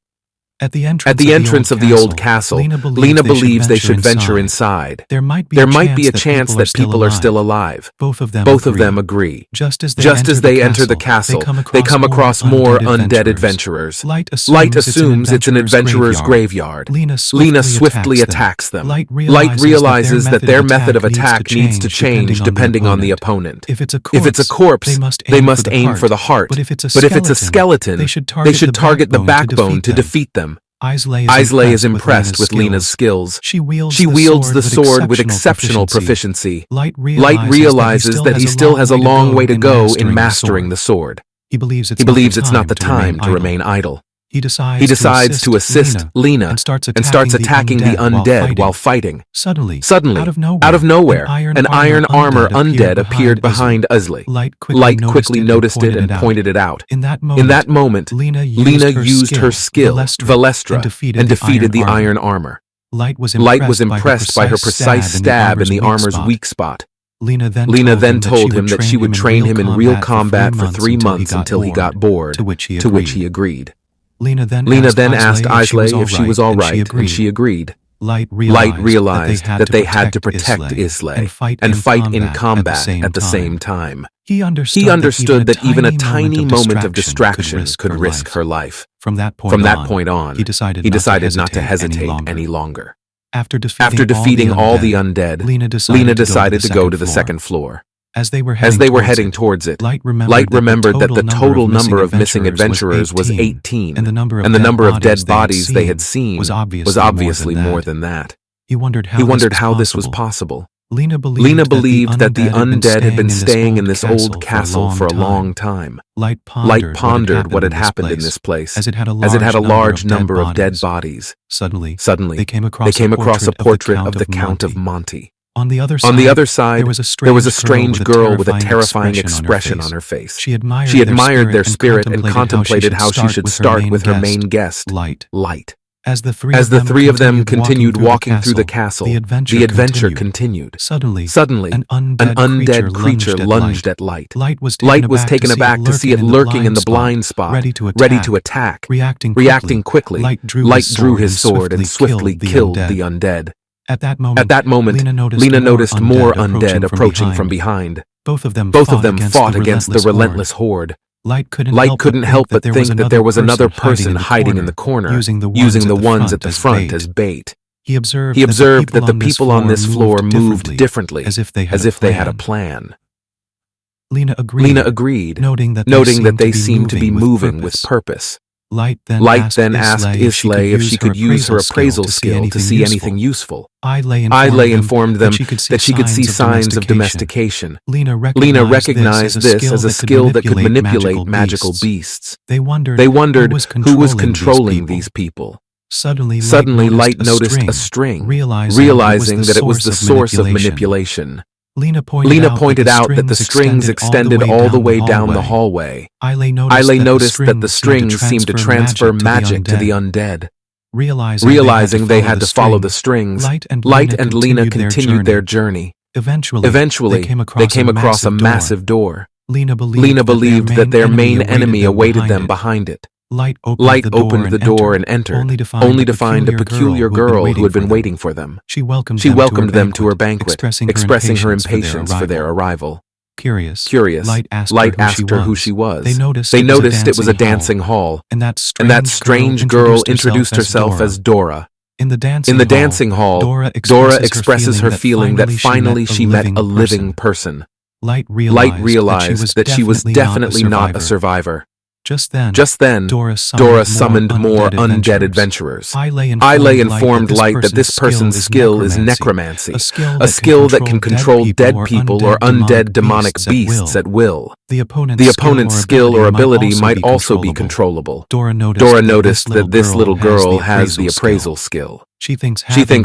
At the entrance of the old castle, Lena believes they should venture inside. There might be a chance that people are still alive. Both of them agree. Just as they enter the castle, they come across more undead adventurers. Light assumes it's an adventurer's graveyard. Lena swiftly attacks them. Light realizes that their method of attack needs to change depending on the opponent. If it's a corpse, they must aim for the heart. But if it's a skeleton, they should target the backbone to defeat them. Islay is impressed with Lena's skills. She wields the sword with exceptional proficiency. Light realizes that he still has a long way to go in mastering the sword. He believes it's not the time to remain idle. He decides to assist Lena and starts attacking the undead while fighting. Suddenly, out of nowhere, an iron armor undead appeared behind Islay. Light quickly noticed it and pointed it out. In that moment, Lena used her skill, Velestra, and defeated the iron armor. Light was impressed by her precise stab in the armor's weak spot. Lena then told him that she would train him in real combat for 3 months until he got bored, to which he agreed. Lena then asked Islay if she was all right, and she agreed. Light realized that they had to protect Islay and fight in combat at the same time. He understood that even a tiny moment of distraction could risk her life. From that point on, he decided not to hesitate any longer. After defeating all the undead, Lena decided to go to the second floor. As they were heading towards it, Light remembered that the total number of missing adventurers was 18, and the number of dead bodies they had seen was obviously more than that. He wondered how this was possible. Lena believed that the undead had been staying in this old castle for a long time. Light pondered what had happened in this place, as it had a large number of dead bodies. Suddenly, they came across a portrait of the Count of Monty. On the other side, there was a strange girl with a terrifying expression on her face. She admired their spirit and contemplated how she should start with her main guest, Light. As the three of them continued walking through the castle, the adventure continued. Suddenly, an undead creature lunged at Light. Light was taken aback to see it lurking in the blind spot, ready to attack. Reacting quickly, Light drew his sword and swiftly killed the undead. At that moment, Lena noticed more undead approaching from behind, Both of them fought against the relentless horde. Light couldn't help but think that there was another person hiding in the corner, using the ones at the front as bait. He observed that the people on this floor moved differently, as if they had a plan. Lena agreed, noting that they seemed to be moving with purpose. Light then asked Islay if she could use her appraisal skill to see anything useful. Islay informed them that she could see signs of domestication. Lena recognized this as a skill that could manipulate magical beasts. They wondered who was controlling these people. Suddenly, Light noticed a string, realizing that it was the source of manipulation. Lena pointed out that the strings extended all the way down the hallway. Islay noticed that the strings seemed to transfer magic to the undead. Realizing they had to follow the strings, Light and Lena continued their journey. Eventually, they came across a massive door. Lena believed that their main enemy awaited them behind it. Light opened the door and entered, only to find a peculiar girl who had been waiting for them. She welcomed them to her banquet, expressing her impatience for their arrival. Curious, Light asked her who she was. They noticed it was a dancing hall, and that strange girl introduced herself as Dora. In the dancing hall, Dora expresses her feeling that finally she met a living person. Light realized that she was definitely not a survivor. Just then, Dora summoned more undead adventurers. Islay informed Light that this person's skill is necromancy, a skill that can control dead people or undead demonic beasts at will. The opponent's skill or ability might also be controllable. Dora noticed that this little girl has the appraisal skill. She thinks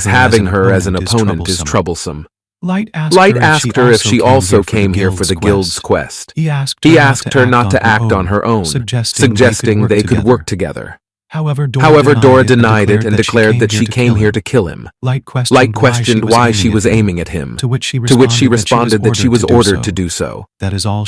having her as an opponent is troublesome. Light asked her if she also came here for the guild's quest. He asked her not to act on her own, suggesting they could work together. However, Dora denied it and declared that she came here to kill him. Light questioned why she was aiming at him, to which she responded that she was ordered to do so. That is all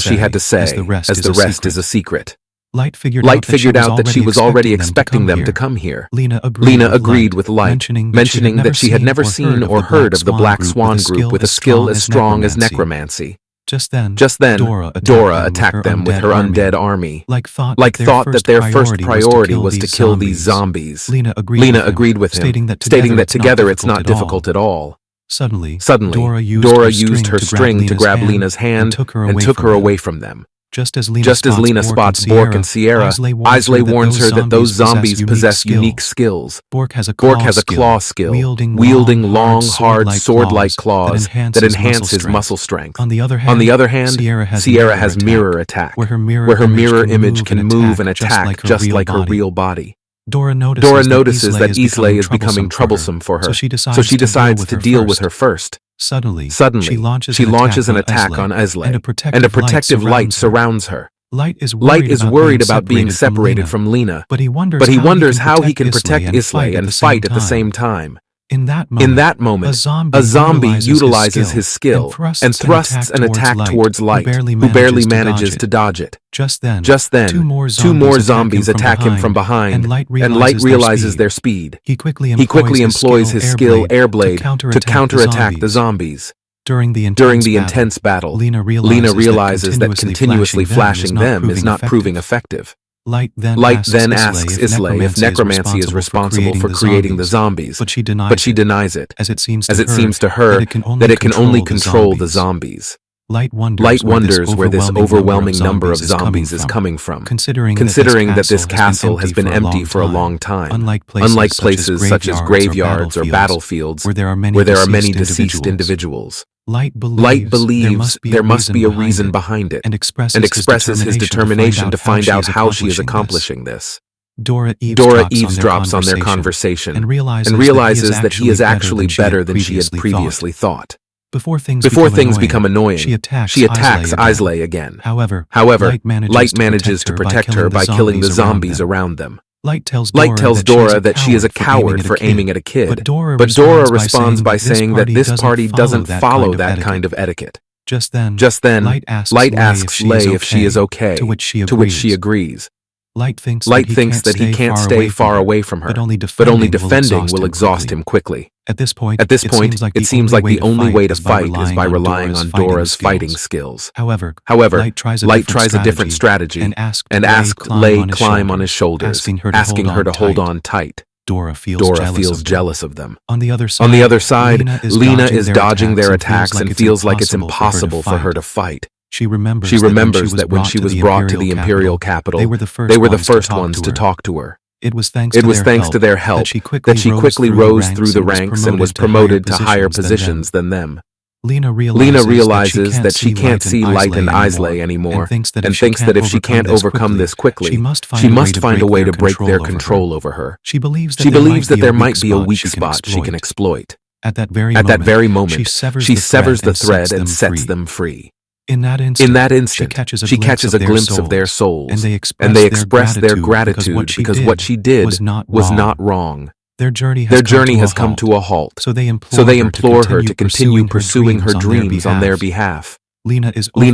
she had to say, as the rest is a secret. Light figured out that she was already expecting them to come here. Lena agreed with Light, mentioning that she had never seen or heard of the Black Swan group with a skill as strong as necromancy. Just then, Dora attacked them with her undead army. Like thought that their first priority was to kill these zombies. Lena agreed with him, stating that together it's not difficult at all. Suddenly, Dora used her string to grab Lena's hand and took her away from them. Just as Lena spots Bork and Sierra, Islay warns her that those zombies possess unique skills. Bork has a claw skill, wielding long, hard, sword-like claws that enhance his muscle strength. On the other hand, Sierra has mirror attack, where her mirror image can move and attack just like her real body. Dora notices that Islay is becoming troublesome for her, so she decides to deal with her first. Suddenly, she launches an attack on Islay, and a protective light surrounds her. Light is worried about being separated from Lena, but he wonders how he can protect Islay and fight at the same time. In that moment, a zombie utilizes his skill and thrusts an attack towards Light, who barely manages to dodge it. Just then, two more zombies attack him from behind, and Light realizes their speed. He quickly employs his skill Airblade to counterattack the zombies. During the intense battle, Lena realizes that continuously flashing them is not proving effective. Light then asks Islay if necromancy is responsible for creating the zombies, but she denies it, as it seems to her that it can only control the zombies. Light wonders where this overwhelming number of zombies is coming from, considering that this castle has been empty for a long time, unlike places such as graveyards or battlefields where there are many deceased individuals. Light believes there must be a reason behind it, and expresses his determination to find out how she is accomplishing this. Dora eavesdrops on their conversation and realizes that he is actually better than she had previously thought. Before things become annoying, she attacks Islay again. However, Light manages to protect her by killing the zombies around them. Light tells Dora that she is a coward for aiming at a kid, but Dora responds by saying that this party doesn't follow that kind of etiquette. Just then, Light asks Lay if she is okay, to which she agrees. Light thinks that he can't stay far away from her, but only defending will exhaust him quickly. At this point, it seems like the only way to fight is by relying on Dora's fighting skills.
However,
Light tries a different strategy
and
asked Lei climb on his shoulders, asking her to hold on tight.
Dora feels
jealous of them.
On the other
side, Lena is dodging their attacks and feels like it's impossible for her to fight.
She remembers
that when she was brought to the imperial capital, they were the first ones to talk to her.
It was thanks
to their help that she quickly rose through the ranks and was promoted to higher positions than them.
Lena
realizes that she can't see Light and Isley anymore and thinks that if she can't overcome this quickly, she must find a way to break their control over her.
She believes
that there might be a weak spot she can exploit.
At that very moment,
she severs the thread and sets them free.
In that instant,
she catches a glimpse of their souls, and they express their gratitude because what she did was not wrong.
Their journey
has come to a halt,
so they
implore her to continue pursuing her dreams on their behalf.
Lena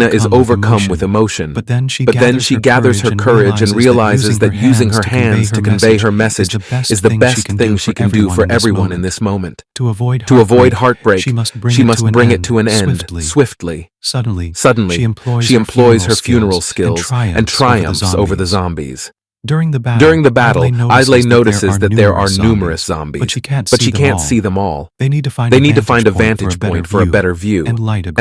is
overcome with emotion,
but then she
gathers her courage and realizes that using her hands to convey her message is the best thing she can do for everyone in this moment.
To avoid
heartbreak, she must bring it to an end swiftly.
Suddenly,
she employs her funeral skills and triumphs over the zombies.
During the
battle, Isley notices that there are numerous zombies,
but she can't
see them all.
They need to find
a vantage point for a better view,
and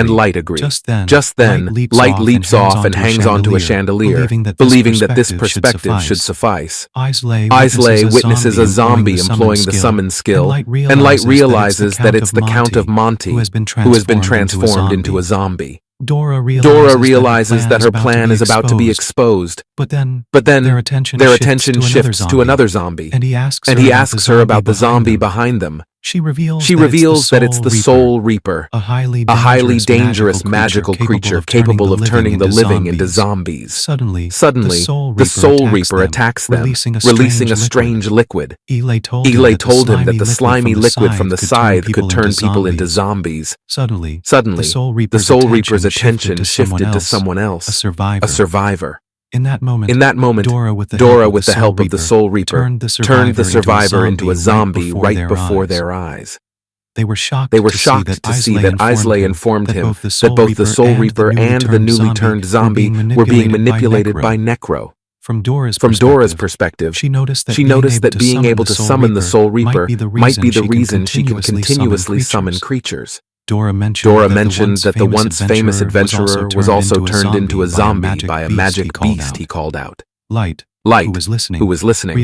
Light agrees.
Just then, Light leaps off and hangs onto a chandelier, believing that this perspective should suffice.
Isley
witnesses a zombie employing the summon skill, and Light realizes that it's the Count of Monty who has been transformed into a zombie.
Dora
realizes that her plan is about to be exposed,
but then
their attention shifts to another zombie,
and he asks
her about the zombie behind them.
She reveals
that it's the Soul Reaper,
a highly
dangerous magical creature capable of turning the living into zombies.
Suddenly,
the Soul Reaper attacks them, releasing a strange liquid.
Ilay told
him that the slimy liquid from the scythe could turn people into zombies.
Suddenly,
the Soul Reaper's attention shifted to someone else, a survivor.
In that moment,
Dora, with the help of the Soul Reaper, turned the survivor into a zombie right before their eyes.
They were shocked
to see that Isley informed him that both the Soul Reaper and the newly turned zombie were being manipulated by Necro.
From Dora's
perspective,
she noticed
that being able to summon the Soul Reaper might be the reason she can continuously summon creatures.
Dora mentioned
that the once famous adventurer was also turned into a zombie by a magic beast he called out.
Light,
who was listening,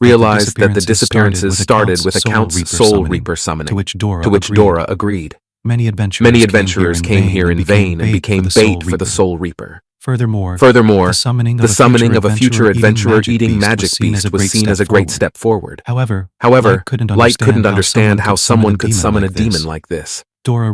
realized that the disappearances started with a Count's Soul Reaper summoning, to which Dora agreed.
Many adventurers
came here in vain and became bait for the Soul Reaper.
Furthermore,
the summoning of a future adventurer eating magic beast was seen as a great step forward.
However,
Light couldn't understand how someone could summon a demon like this.
Dora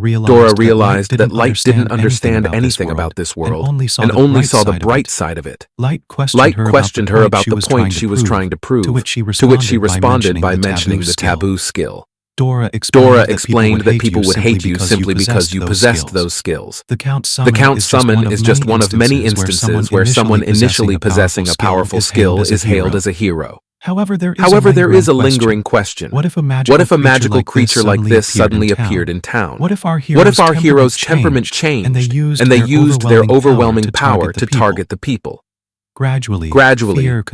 realized
that Light didn't understand anything about this world and only saw the bright side of it.
Light
questioned her about the point she was trying to prove, to which she responded by mentioning the taboo skill.
Dora
explained that people would hate you simply because you possessed those skills.
The Count
summon is just one of many instances where someone initially possessing a powerful skill is hailed as a hero.
However, there is a lingering
question.
What if a magical creature like this
suddenly appeared in town?
What if our hero's
temperament changed
and they used
their overwhelming power to target the people?
Gradually,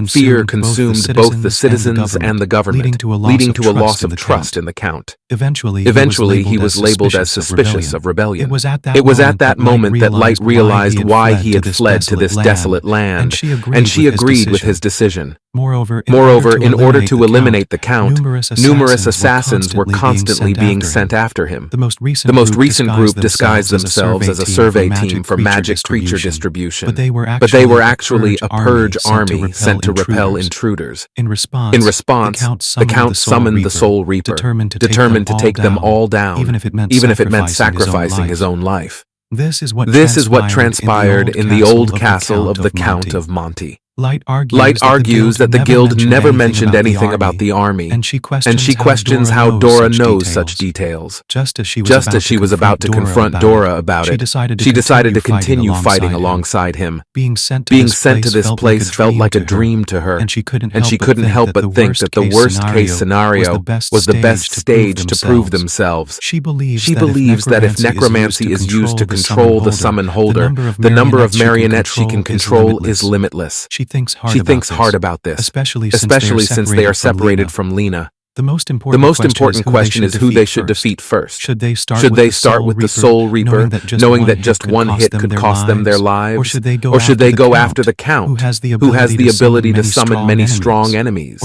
fear consumed both the citizens and the government, leading to a loss of trust in the Count.
Eventually,
he was labeled as suspicious of rebellion.
It was at
that moment that Light realized why he had fled to this desolate land, and she agreed with his decision.
Moreover,
in order to eliminate the Count, numerous assassins were constantly being sent after him.
The most
recent group disguised themselves as a survey team for magic creature distribution, but they were actually a purge army sent to repel intruders.
In response,
the Count summoned the Soul Reaper, determined to take them all down, even if it meant sacrificing his own life.
This is what transpired
in the old castle of the Count of Monty.
Light
Light argues that the guild never mentioned anything about the army,
and she
questions how Dora knows such details.
Just as
she was about to confront Dora about it, she decided to continue fighting alongside him.
Being sent
to this place felt like a dream to her,
and she couldn't
help but think that the worst-case scenario was the best stage to prove themselves.
She believes
that if necromancy is used to control the summon holder, the number of marionettes she can control is limitless.
She thinks
hard about this,
especially
since they are separated from Lena.
The most important question is who they should defeat
first.
Should they
start with the Soul Reaper, knowing that just one hit could cost them their lives? Or should they go after the Count, who has the ability to summon many strong enemies?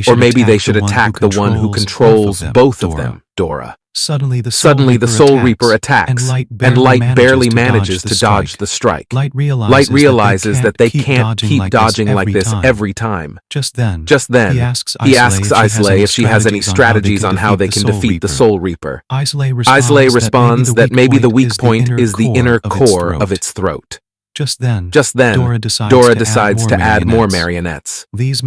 Or maybe they should
attack the one who controls both of them, Dora.
Suddenly the
Soul Reaper attacks, and Light barely manages to dodge the strike.
Light
realizes that they can't keep dodging like this every time.
Just then,
he asks Islay if she has any strategies on how they can defeat the Soul Reaper.
Islay
responds that maybe the weak point is the inner core of its throat.
Just then,
Dora decides to add more marionettes.
These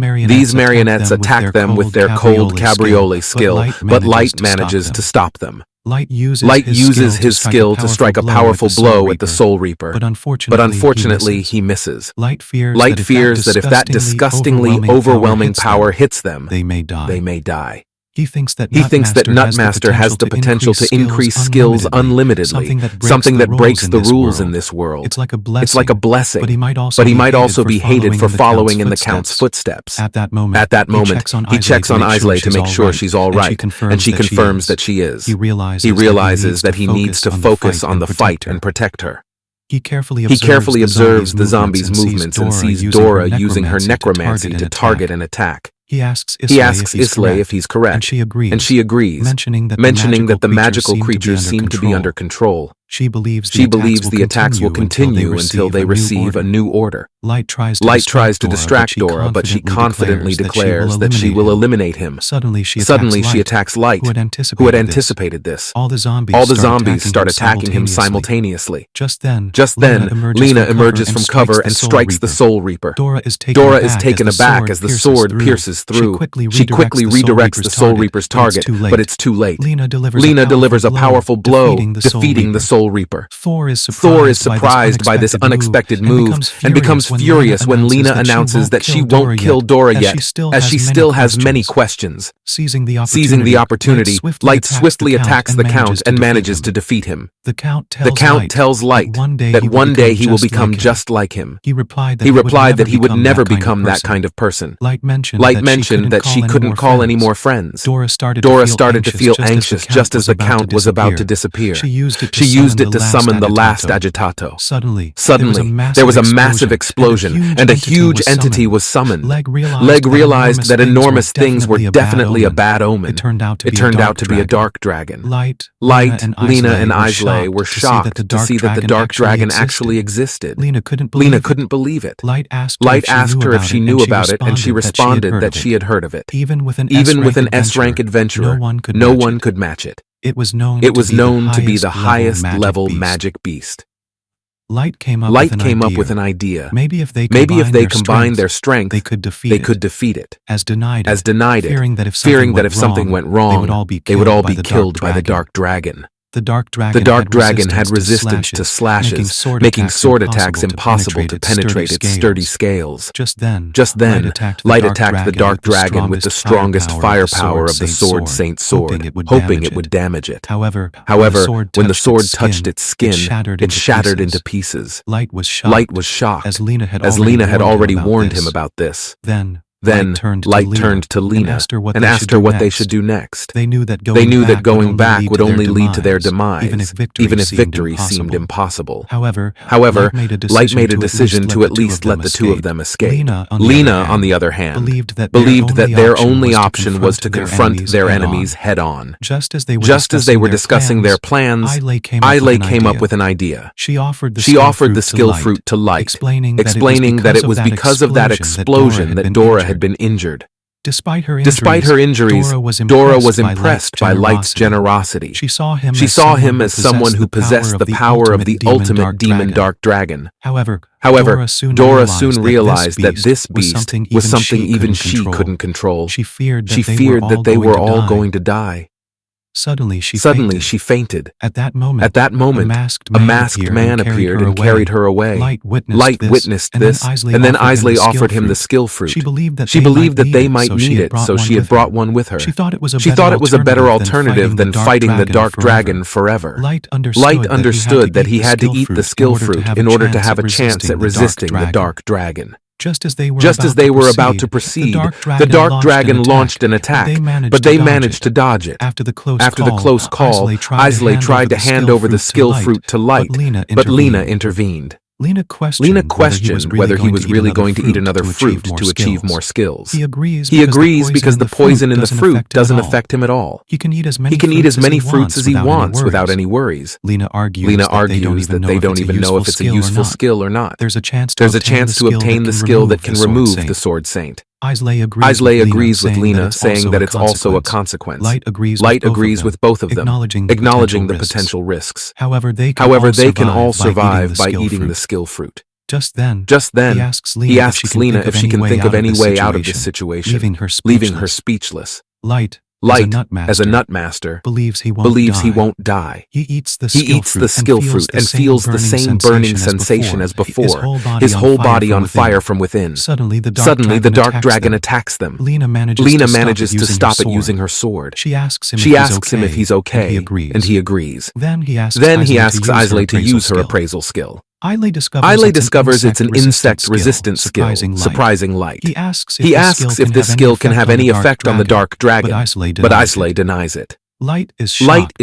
marionettes attack them with their cold cabriolet skill, but Light manages to stop them.
Light uses his skill to strike a powerful blow at the Soul Reaper,
but unfortunately he misses.
Light fears
that if that disgustingly overwhelming power hits them,
they may die.
He thinks that Nutmaster has the potential to increase skills unlimitedly, something that breaks the rules in this world.
It's like a blessing,
but he might also be hated for following in the Count's footsteps.
At that moment,
he checks on Islay to make sure she's all right, and she confirms that she is.
He
realizes that he needs to focus on the fight and protect her.
He carefully
observes the zombies' movements and sees Dora using her necromancy to target and attack.
He asks
Islay if he's correct,
and she agrees,
mentioning that the magical creatures seem to be under control.
She believes
the attacks will continue until they receive a new order.
Light tries to distract
Dora, but she confidently declares that she will eliminate him.
Suddenly she
attacks Light, who had anticipated this.
All the zombies
start attacking him simultaneously.
Just then,
Lena emerges from cover and strikes the Soul Reaper.
Dora is
taken aback as the sword pierces through. She quickly redirects the Soul Reaper's target, but it's too late.
Lena delivers
a powerful blow, defeating the Soul Reaper.
Thor is
surprised by this unexpected move and becomes furious when Lena announces that she won't kill Dora yet, as she still has many questions.
Seizing the opportunity,
Light swiftly attacks the Count and manages to defeat him.
The Count
tells Light that one day he will become just like him.
He replied
that he would never become that kind of person.
Light mentioned
that she couldn't call any more friends.
Dora started
to feel anxious just as the Count was about to disappear.
She used it
to summon the last agitato.
Suddenly,
there was a massive explosion, and a huge entity was summoned. Leg realized that enormous things were definitely a bad omen.
It turned out
to be a dark dragon.
Light,
Lena, and Islay were shocked to see that the dark dragon actually existed.
Lena couldn't
believe it.
Light asked
her if she knew about it, and she responded that she had heard of it.
Even with an
S-rank adventurer, no one could match it.
It was known
to be the highest level magic beast.
Light came up
with an idea.
Maybe if they
combined their strength,
they could defeat it. As denied it, fearing that if something went wrong,
they would all be killed by the dark dragon.
The dark dragon
had resistance to slashes, making sword attacks impossible to penetrate its sturdy scales.
Just then,
Light attacked the dark dragon with the strongest firepower of the sword Saint Sword, hoping it would damage it.
However,
when the sword touched its skin, it shattered into pieces.
Light was shocked,
as Lena had already warned him about this. Then Light turned to Lena and asked her what they should do next.
They knew that
going back would only lead to their demise, even if victory seemed impossible.
However,
Light made a decision to at least let the two of them escape. Lena, on the other hand,
believed that
their only option was to confront their enemies head-on.
Just as they were discussing their plans,
Islay came up with an idea.
She offered
the skill fruit to Light, explaining that it was because of that explosion that Dora had been injured.
Despite her
injuries, Dora was impressed by Light's generosity.
She saw him
as someone who possessed the power of the ultimate demon dark dragon.
However,
Dora soon realized that this beast was something even she couldn't control.
She feared
that they were all going to die.
Suddenly
she fainted.
At that
moment,
a
masked man appeared and carried her away.
Light
witnessed this, and then Isley offered him the skill fruit.
She believed
that they might need it, so she had brought one with her.
She thought it was
a better alternative than fighting the dark dragon forever.
Light
understood that he had to eat the skill fruit in order to have a chance at resisting the dark dragon.
Just as they
were about to proceed, the dark dragon launched an attack, but they managed to dodge it.
After the
close call, Isley tried to hand over the skill fruit to Light, but Lena intervened.
Lena
questioned whether he was really going to eat another fruit to achieve more skills.
He agrees
because the poison in the fruit doesn't affect him at all.
He can eat as
many fruits as he wants without any worries.
Lena argues
that they don't even know if it's a useful skill or not.
There's a chance
to obtain the skill that can remove the Sword Saint.
Isley
agrees with Lena, saying that it's also a consequence.
Light agrees
with both of them, acknowledging the potential risks.
However, they
can all survive by eating the skill fruit.
Just then,
he asks Lena if she can think of any way out of this situation, leaving her speechless.
Light,
as a nutmaster,
believes he
won't die.
He eats the
skill fruit and feels the same burning sensation as before, his whole body on fire from within.
Suddenly, the
dark dragon attacks them.
Lena manages
to stop it using her sword.
She asks him
if he's okay, and he agrees.
Then he asks
Isley to use her appraisal skill.
Isley discovers
it's an insect-resistant skill, surprising Light.
He asks
if this skill can have any effect on the dark dragon,
but
Isley denies it.
Light is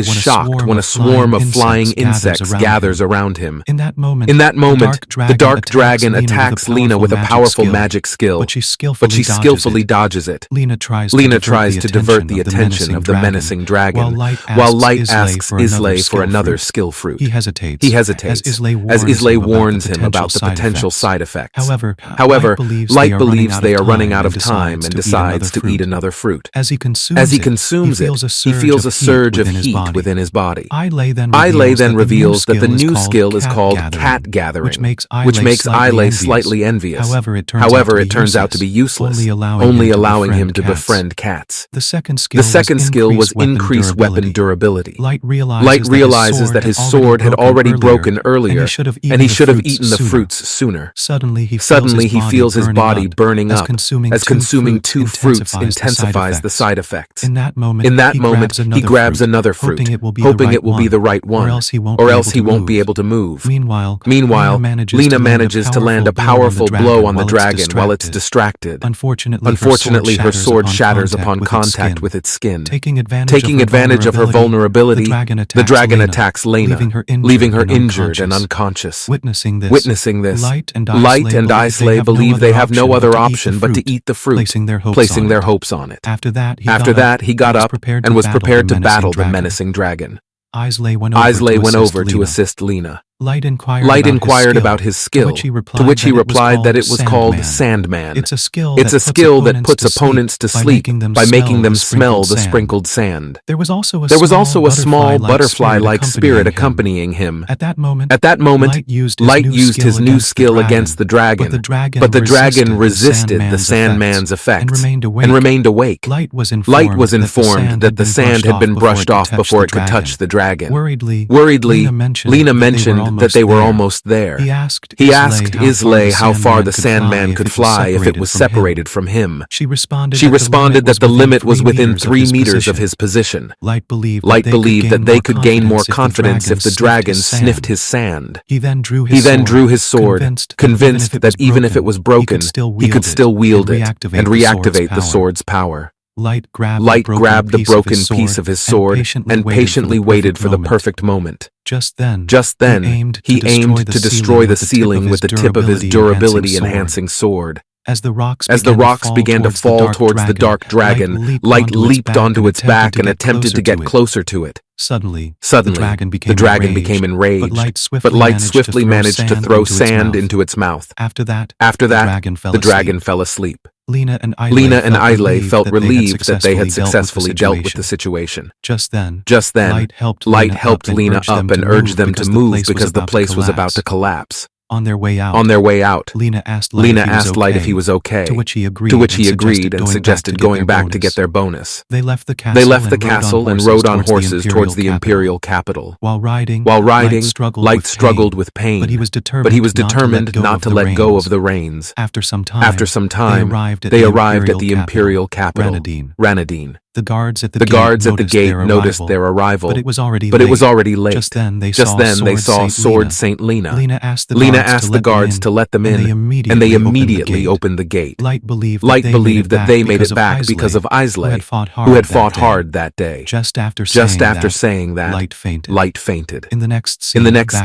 shocked when a swarm of flying insects gathers around him.
In that moment,
the dark dragon attacks Lena with a powerful magic skill,
but she
skillfully dodges it.
Lena tries
to divert the attention of the menacing dragon, while Light asks Isley for another skill fruit.
He hesitates
as Isley warns him about the potential side effects. However, Light believes they are running out of time and decides to eat another fruit.
As he consumes it,
he feels a surge of heat within his body.
Isley then
reveals that the new skill is called cat gathering,
which makes
Isley slightly envious.
However, it
turns out to be useless, only allowing him to befriend cats.
The second skill was
increased weapon durability.
Light
realizes that his sword had already broken earlier, and he should have eaten the fruits sooner.
Suddenly, he
feels his body burning up,
as consuming
two fruits intensifies the side effects.
In that moment,
he grabs another fruit, hoping it will be the right one,
or else he won't be able to move.
Meanwhile, Lena manages to land a powerful blow on the dragon while it's distracted. Unfortunately, her sword shatters upon contact with its skin.
Taking advantage
of her vulnerability,
the dragon attacks Lena,
leaving her injured and unconscious.
Witnessing this,
Light and Isley believe they have no other option but to eat the fruit, placing their hopes on it.
After that,
he got up and was prepared to battle the menacing dragon.
Isley went
over to assist Lena.
Light inquired
about his skill, to which he replied that it was called Sandman.
It's a skill
that puts opponents to sleep by making them smell the sprinkled sand.
There was also
a small butterfly-like spirit accompanying him.
At that moment,
Light used his new skill against the dragon, but the dragon resisted the Sandman's effects and remained awake.
Light was
informed that the sand had been brushed off before it could touch the dragon.
Worriedly,
Lena mentioned that they were almost there.
He asked
Isley how far the Sandman could fly if it was separated from him.
She responded
that the limit was within 3 meters of his position.
Light believed
that they could gain more confidence if the dragon sniffed his sand.
He then drew
his sword, convinced that even if it was broken, he could still wield it and reactivate the sword's power.
Light grabbed
the broken piece of his sword and patiently waited for the perfect moment.
Just then,
he aimed to destroy the ceiling with the tip of his durability-enhancing sword.
As the rocks
began to fall towards the dark dragon, Light leaped onto its back and attempted to get closer to it.
Suddenly,
the dragon became enraged, but Light swiftly managed to throw sand into its mouth.
After that,
the dragon fell asleep.
Lina and
Islay felt relieved that they had successfully dealt with the situation.
Just then,
Light helped Lina up and urged them to move because the place was about to collapse.
On their way out, Lina asked
Light if he was okay,
to which he agreed
and suggested going back to get their bonus.
They left the
castle and rode on horses towards the imperial capital.
While riding,
Light struggled with pain,
but he was determined
not to let go of the reins.
After some time,
they arrived at the imperial capital, Ranadine.
The guards at the
gate noticed their arrival,
but it was already late.
Just then they saw Sword Saint Lina.
Lina asked
the guards to let them in, and they immediately opened the gate.
Light believed
that they made it back because of Islay, who had fought hard that day.
Just after
saying that, Light fainted.
In the next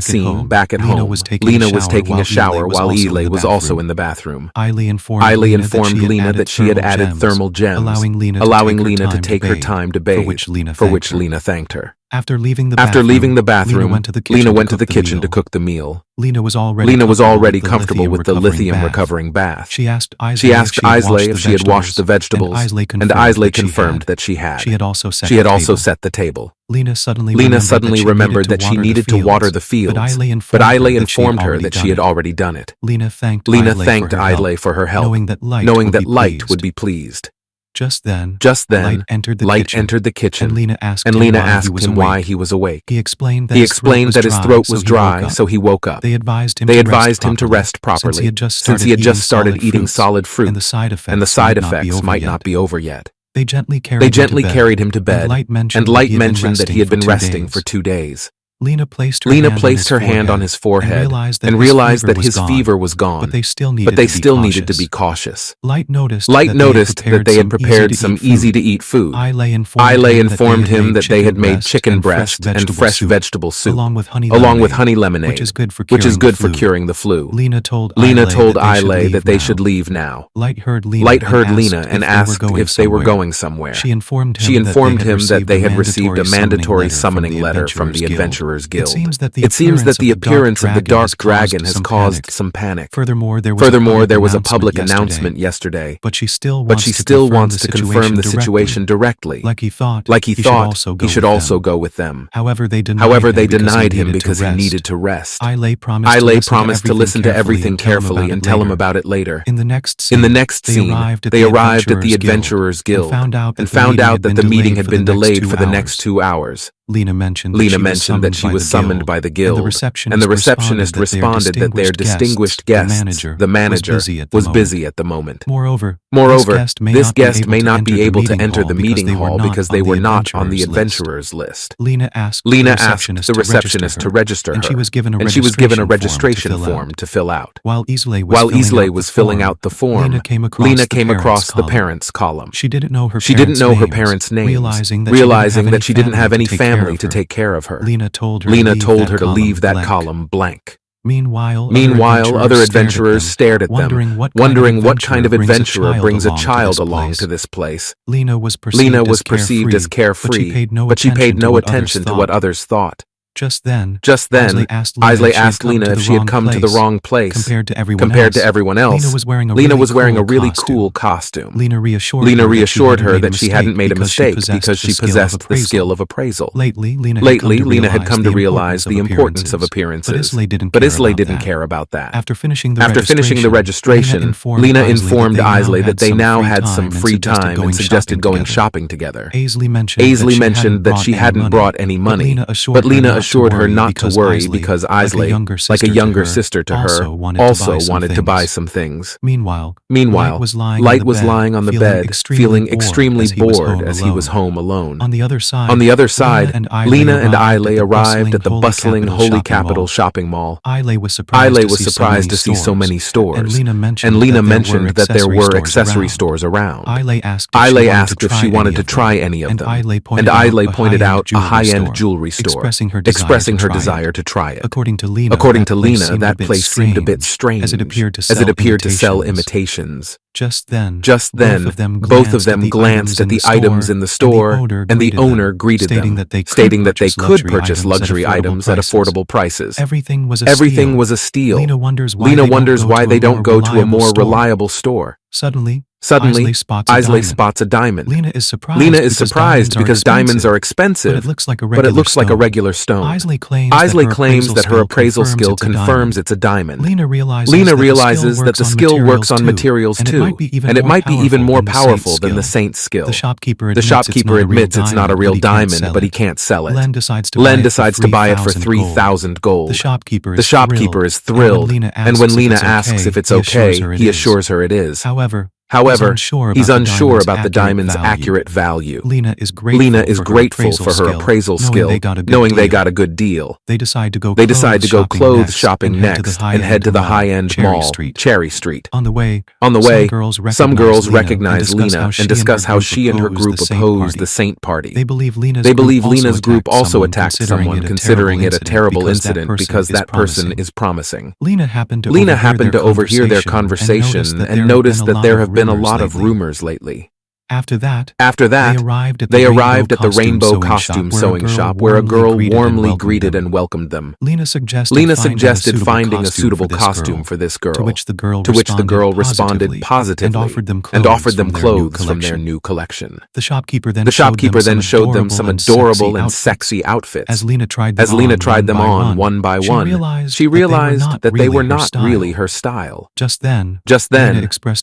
scene, back at home, Lina was taking a shower while Islay was also in the bathroom.
Islay informed
Lina that she had added thermal gems, allowing Lina to take her time to bathe, for which Lina thanked her.
After leaving the bathroom,
Lina went to the kitchen to cook the meal.
Lina was
already comfortable with the lithium recovering bath.
She asked
Islay if she had washed the vegetables, and Islay confirmed that she had.
She had also
set the table.
Lina suddenly
remembered that she needed to water the fields, but Islay informed her that she had already done it.
Lina thanked
Islay for her help, knowing that Light would be pleased.
Just then,
Light entered the kitchen,
and Lina asked
him why he was awake.
He explained that
his throat was dry, so he woke up.
They advised him
to rest properly,
since he had just started
eating solid fruit,
and the side effects
might not be over yet.
They gently carried
him to bed, and Light mentioned that he had been resting for 2 days.
Lina placed
her hand on his forehead and realized that his fever was gone,
but they still
needed to be cautious.
Light noticed
that they had prepared some easy-to-eat food.
Islay
informed him that they had made chicken breast and fresh vegetable soup,
along with
honey lemonade,
which is good for
curing the flu.
Lina told
Islay that they should leave now.
Light heard Lina
and asked if they were going somewhere.
She informed him
that they had received a mandatory summoning letter from the Adventurers Guild. It seems that the appearance of the Dark Dragon has caused some panic.
Furthermore, there was a public announcement
yesterday,
but she still
wants to confirm the situation directly.
Like he thought,
he should also go with them.
However, they denied him because he needed
to rest.
Islay
promised to listen to everything carefully and tell him about it later.
In the next
scene, they arrived at the Adventurers Guild and found out that the meeting had been delayed for the next 2 hours.
Lina mentioned
that she was summoned by the guild, and the receptionist responded that their distinguished guest, the manager, was busy at the moment.
Moreover,
this guest may not be able to enter the meeting hall because they were not on the adventurers list.
Lina asked
the receptionist to register her,
and she was given a
registration form to fill out.
While Islay
was filling out the form, Lina came across the parents column.
She didn't know her
parents' names,
realizing
that she didn't have any family to take care of her.
Lina told her
to leave that column blank.
Meanwhile,
other adventurers stared at them, wondering what kind of adventurer brings a child along to this place.
Lina was
perceived as carefree, but she paid no attention to what others thought.
Just then,
Islay asked Lina if she had come to the wrong place
compared to
everyone else.
Lina was wearing
a really cool costume.
Lina reassured
her that she hadn't made a mistake because she possessed the skill of appraisal.
Lately,
Lina had come to realize the importance of appearances,
but
Islay didn't care about that.
After finishing the
registration, Lina informed Islay that they now had some free time and suggested going shopping together.
Islay
mentioned that she hadn't brought any money, but Lina assured her not to worry because Islay, like a younger sister to her, also wanted to buy some things.
Meanwhile,
Light was lying on the bed, feeling extremely bored as he was home alone.
On the other side,
Lina and Islay arrived at the bustling Holy Capital shopping mall.
Islay was surprised
to see so many stores,
and
Lina mentioned that there were accessory stores around.
Islay asked
if she wanted to try any of them, and Islay pointed out a high-end jewelry store, expressing her desire to try it.
According to Lena,
that place seemed a bit strange,
as it appeared to sell
imitations.
Just then,
both of them glanced at the items in the store, and the owner greeted them, stating that they could purchase luxury items at affordable prices.
Everything was a
steal.
Lena wonders
why they don't go to a more reliable store.
Suddenly,
Isley spots a diamond.
Lena is surprised
because diamonds are expensive,
but it looks like a regular
stone.
Isley
claims that her appraisal skill confirms it's a diamond.
Lena realizes
that the skill works on materials too, and it might be even more powerful than the saint's skill.
The shopkeeper
admits it's not a real diamond, but he can't sell it.
Len decides
to buy it for 3,000 gold.
The shopkeeper
is thrilled, and when Lena asks if it's okay, he assures her it is. However, he's unsure about the diamond's accurate value.
Lena is
grateful for her appraisal skill, knowing they got a good deal.
They decide to go
clothes shopping next and head to the high-end mall, Cherry Street.
On the way,
some girls recognize Lena and discuss how she and her group oppose the Saint Party.
They believe
Lena's group also attacked someone, considering it a terrible incident because that person is promising.
Lena happened
to overhear their conversation and noticed that there have been a lot of rumors lately.
After that,
they arrived at the Rainbow Costume Sewing Shop where a girl warmly greeted and welcomed them.
Lena suggested
finding a suitable costume for this girl,
to which the girl
responded positively and offered them clothes from their new collection.
The shopkeeper
then showed them some adorable and sexy outfits.
As Lena tried
them on one by one, she realized that they were not really her style.
Just then,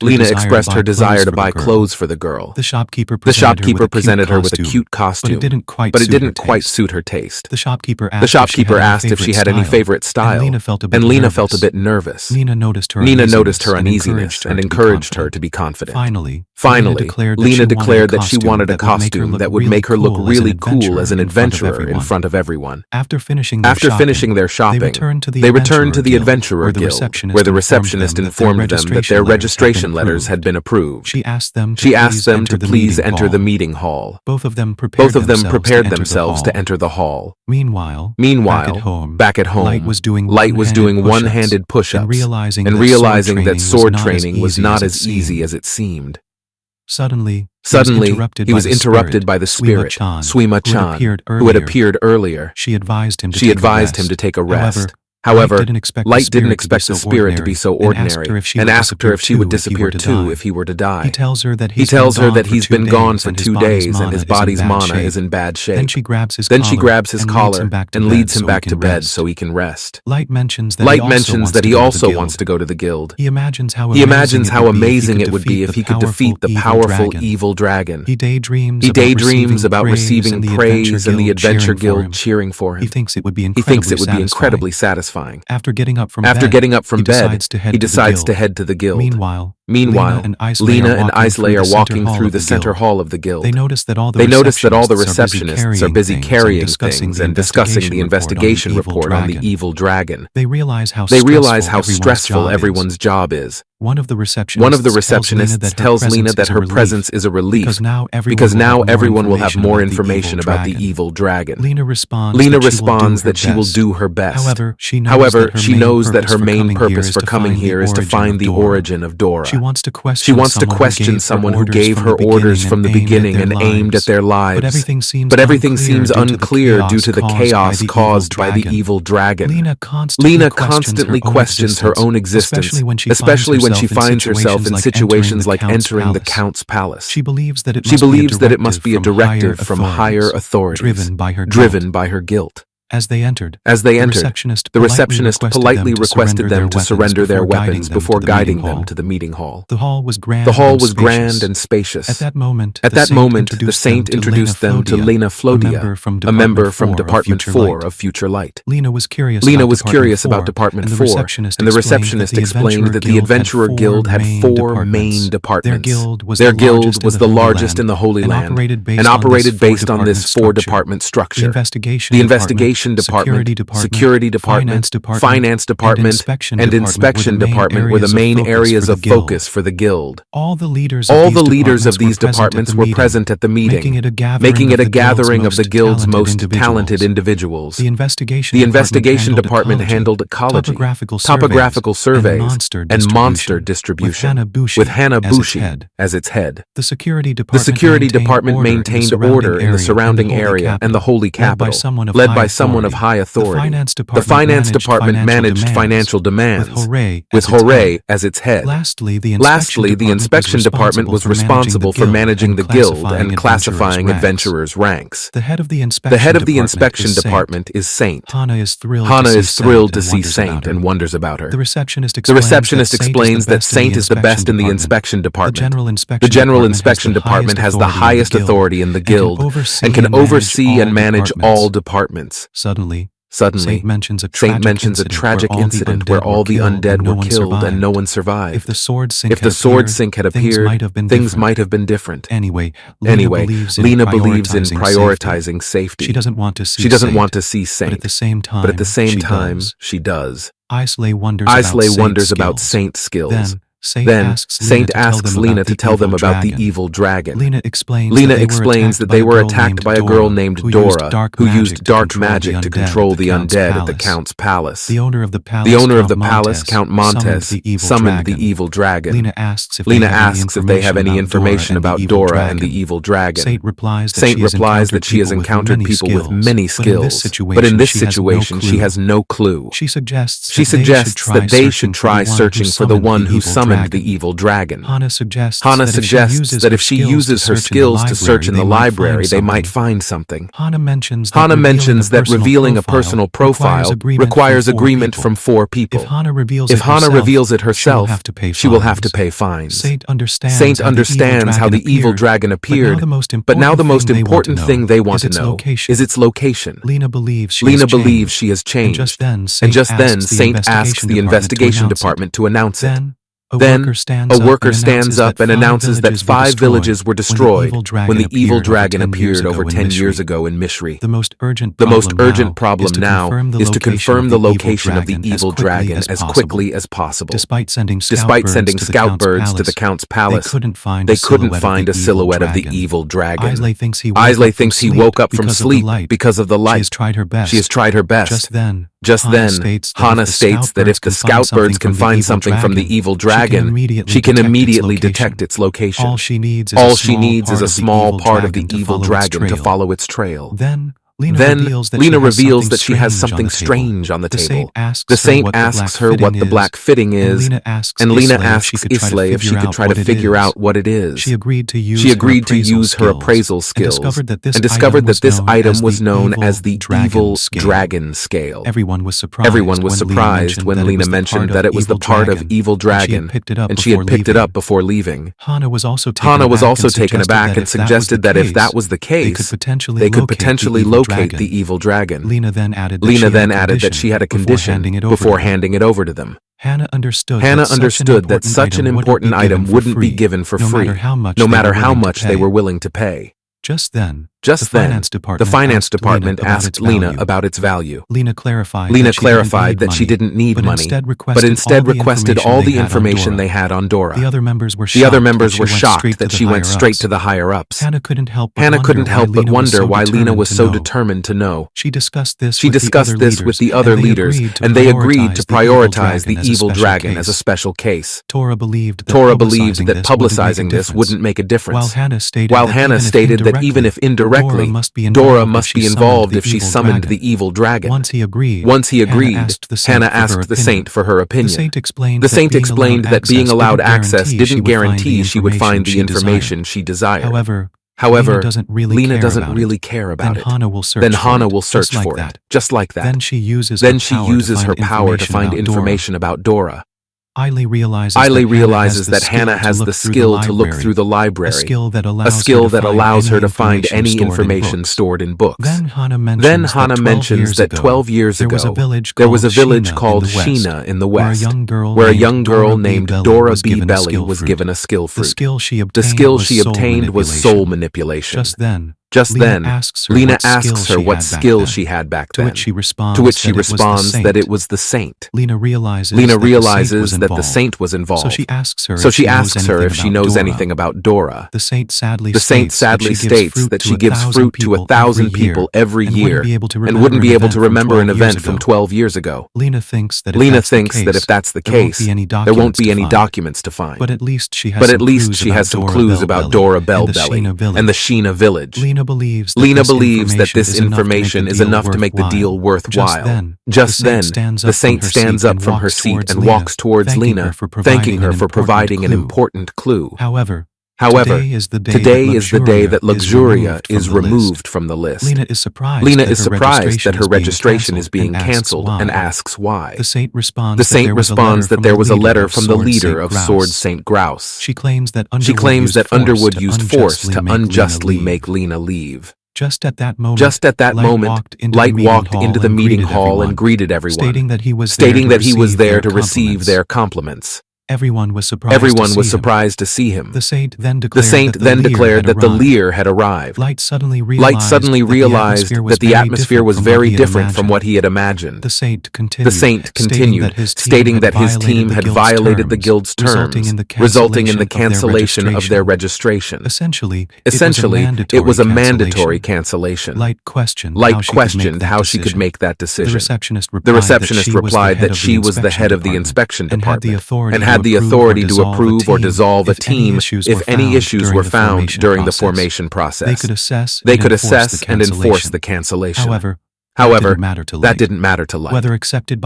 Lena expressed her desire to buy clothes for the girl.
The shopkeeper
presented her with a cute costume, but it didn't quite suit her taste.
The shopkeeper
asked if she had any favorite style, and Lena felt a bit nervous.
Nina noticed her
uneasiness and encouraged her to be confident.
Finally,
Lena declared that she wanted a costume that would make her look really cool as an adventurer in front of everyone.
After finishing
their shopping, they returned to the Adventurer Guild, where the receptionist informed them that their registration letters had been approved.
She asked them
to please enter the meeting hall.
Both of them prepared themselves
to enter the hall.
Meanwhile,
back at home,
Light was doing
one-handed push-ups
and realizing
that sword training was not as easy as it seemed.
Suddenly,
he was interrupted by the spirit, Suima-chan, who had appeared earlier.
She advised him
to take a rest. However, Light didn't expect the spirit to be so ordinary and asked her if she would disappear too if he were to die.
He tells her that
he's been gone for 2 days and his body's mana is in bad shape.
Then she grabs his
collar and leads him back to bed so he can rest.
Light mentions
that he also wants to go to the guild.
He imagines how
amazing it would be if he could defeat the powerful evil dragon.
He daydreams about receiving praise and the Adventure Guild cheering for him. He thinks it would be
incredibly satisfying.
After getting up from
bed, he decides to head to the guild. Meanwhile, Lena and Isley are walking through the center hall of the guild.
They notice that all the
receptionists are busy carrying things and discussing the investigation report on the evil dragon.
They realize how
stressful everyone's job is.
One of the receptionists
tells Lena that her presence is a relief because now everyone will have more information about the evil dragon.
Lena responds
that she will do her best.
However, she
knows that her main purpose for coming here is to find the origin of Dora.
She wants to question
someone who gave her orders from the beginning and aimed at their lives.
But everything seems unclear due to the chaos caused by the evil dragon.
Lena constantly questions her own existence, especially when she finds herself in situations like entering the Count's palace.
She believes that
it must be a directive from higher authorities, driven by her guilt.
As they entered,
the receptionist politely requested them to surrender their weapons before guiding them to the meeting hall.
The hall was grand
and spacious.
At that moment,
the saint introduced them to Lena Flodia, a member from Department 4 of Future Light.
Lena was curious
about Department 4, and the receptionist explained that the Adventurer Guild had 4 main departments. Their guild was the largest in the Holy Land and operated based on this 4-department structure.
The investigation
Immigration Department, Security Department, Finance Department, and Inspection Department were the main areas of focus for the guild.
All the leaders
of these departments were present at the meeting, making it a gathering of the guild's most talented individuals.
The
Investigation Department handled ecology, topographical surveys, and monster distribution, with Hana Bushi as its head.
The Security
Department maintained order in the surrounding area and the holy capital, led by someone of high authority. The Finance Department managed financial demands, with Hooray as its head.
Lastly, the
Inspection Department was responsible for managing the guild and classifying adventurers' ranks.
The head of the
Inspection Department is Saint.
Hana is
thrilled to see Saint and wonders about her.
The receptionist
explains that Saint is the best in the Inspection Department. The General Inspection Department has the highest authority in the guild and can oversee and manage all departments.
Suddenly,
Saint mentions a tragic incident where all the undead were killed and no one survived.
If the sword sink
had appeared, things might have been different.
Anyway,
Lena believes in prioritizing safety.
She doesn't want to see
Saint,
but at the same time,
she does.
Islay wonders
about Saint's skills.
Then
Saint asks Lena to tell them about the evil dragon.
Lena explains
that they were attacked by a girl named Dora, who used dark magic to control the undead at the Count's palace.
The owner of the
palace, Count Montes, summoned the evil dragon.
Lena asks
if they have any information about Dora and the evil dragon.
Saint replies
that she has encountered people with many skills, but in this situation she has no clue.
She suggests
that they should try searching for the one who summoned the evil dragon.
Hana suggests
that if she uses her skills to search in the library, they might find something.
Hana mentions
that revealing a personal profile requires agreement from 4 people.
If Hana
reveals it herself, she will have to pay fines.
Saint understands
how the evil dragon appeared, but now the most important thing they want to know is its location.
Lena believes
she has changed,
and just then
Saint asks the Investigation Department to announce it.
Then,
a worker stands up and announces that 5 villages were destroyed when the evil dragon appeared over 10 years ago in Mishri.
The most urgent
problem now is to confirm the location of the evil dragon as quickly as possible.
Despite sending
scout birds to the Count's palace, they couldn't find a silhouette of the evil dragon.
Islay thinks he
woke up from sleep because of the light. She has tried her best. Just then, Hana states that if the scout birds can find something from the evil dragon, she can immediately detect its location.
All she needs
is a small part of the evil dragon to follow its trail.
Then Lena reveals that she has something
strange on the table.
The saint asks her what the black fitting is,
and Lena asks Islay if she could try to figure out what it is.
She agreed to use
her appraisal skills and discovered that this item was known as the evil dragon scale.
Everyone was surprised when Lena mentioned that it was the part of evil dragon,
and she had picked it up before leaving.
Hana was also
taken aback and suggested that if that was the case, they could potentially locate the evil dragon.
Lena then added
that she had a condition before handing it over to them.
Hana understood
that such an important item wouldn't be given for free, no matter how much they were willing to pay.
Just then,
the finance department asked Lena about its value.
Lena clarified
that she didn't need money, but instead requested all the information they had on Dora.
The other members were
shocked that she went straight to the higher-ups.
Hana couldn't help
but wonder why Lena was so determined to know.
She discussed this
with the other leaders, and they agreed to prioritize the evil dragon as a special case.
Tora believed that
publicizing this wouldn't make a difference,
while Hana stated
that even if indirectly, Dora must be involved if she summoned the evil dragon.
Once he agreed,
Hana asked the saint for her opinion.
The saint explained that being allowed access didn't guarantee she would find the information
she desired.
However,
Lena doesn't really care about it.
Then Hana will search for it,
just like that.
Then she uses
her power to find information about Dora.
Islay realizes
that Hana has the skill to look through the library, a skill that allows her to find any information stored in books.
Then Hana mentions
that 12 years ago, there was a village called Sheena in the west, where a young girl named Dora B. Belly was given a skill fruit.
The skill she
obtained was soul manipulation. Just then, Lena asks her what skill
she
she had back then,
to which she responds
that it was the saint.
Lena realizes
that the saint was involved.
So she asks her
if she knows anything about Dora.
The saint sadly
states that she gives fruit to 1,000 people every year and wouldn't be able to remember an event from 12 years ago.
Lena thinks that if that's the
case, there won't be any documents to find.
But at least she
has some clues about Dora Bellbelly and the Sheena village.
Lena believes
that this information is enough to make the deal worthwhile. Just then, the saint stands up from her seat and walks towards Lena, thanking her for providing an important clue.
However,
today is the day that Luxuria is removed from the list.
Lena is surprised
that her registration is being cancelled and asks why.
The saint responds
that there was a letter from the leader of Sword Saint Grouse.
She claims that
Underwood used force to unjustly make Lena leave.
Just at that moment,
Light walked into the meeting hall and greeted everyone,
stating that he was
there to receive their compliments.
Everyone was surprised
to see him.
The saint then
declared that the Lear had arrived.
Light suddenly
realized that the atmosphere was very different from what he had imagined.
The saint continued,
stating that his team had violated the guild's terms, resulting in the cancellation of their registration.
Essentially,
it was a mandatory cancellation.
Light questioned
how she could make that decision.
The receptionist replied that she was the head of the inspection department
and had the authority to approve or dissolve a team if any issues were found during the formation process.
They could assess and enforce
the cancellation.
However,
that didn't matter to Light.
Whether accepted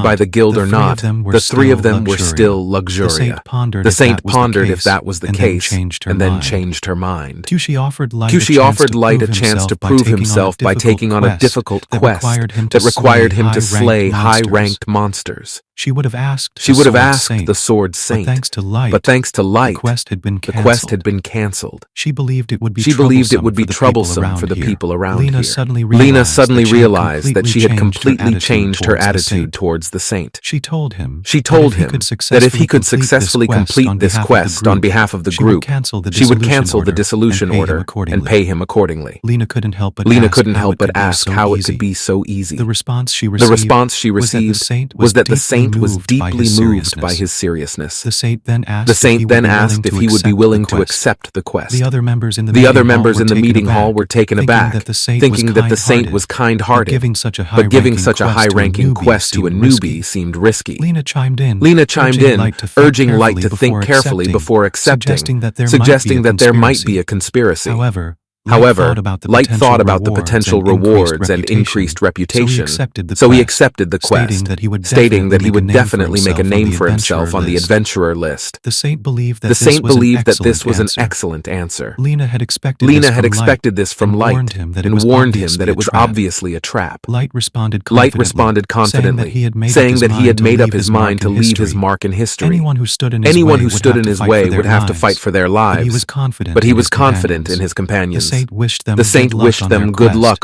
by
the guild or not, the three of them were still Luxuria. The saint pondered if that was the case and then changed her mind.
She offered
Light a chance to prove himself by taking on a difficult quest that required him to slay high-ranked monsters.
She would have asked
the Sword Saint, but thanks to Light,
the quest had been cancelled. She believed it would be troublesome for the people around
Lena
here.
suddenly realized that she had completely changed her attitude towards the saint.
She told him
that if he could successfully complete this quest on behalf of the group, she would cancel the dissolution order and pay him accordingly.
Lena couldn't help but
ask how it could be so easy.
The response she received
was that the saint was deeply moved by his seriousness.
The saint then asked if he would be willing to accept
the quest.
The other members in
the meeting hall were taken aback, thinking that the saint was kind-hearted, but giving such a high-ranking quest to a newbie seemed risky.
Lena chimed in,
urging Light to think carefully before accepting, suggesting that there might be a conspiracy. However, Light thought about the potential rewards and increased reputation, so he accepted the quest, stating that he would definitely make a name for himself on the adventurer list.
The saint believed that
this was an excellent answer.
Lena had expected
this from Light and warned him that it was obviously a trap.
Light responded
confidently, saying that he had made up his mind to leave his mark in history.
Anyone who stood in
his way would have to fight for their lives, but he was confident in his companions.
The saint wished them good luck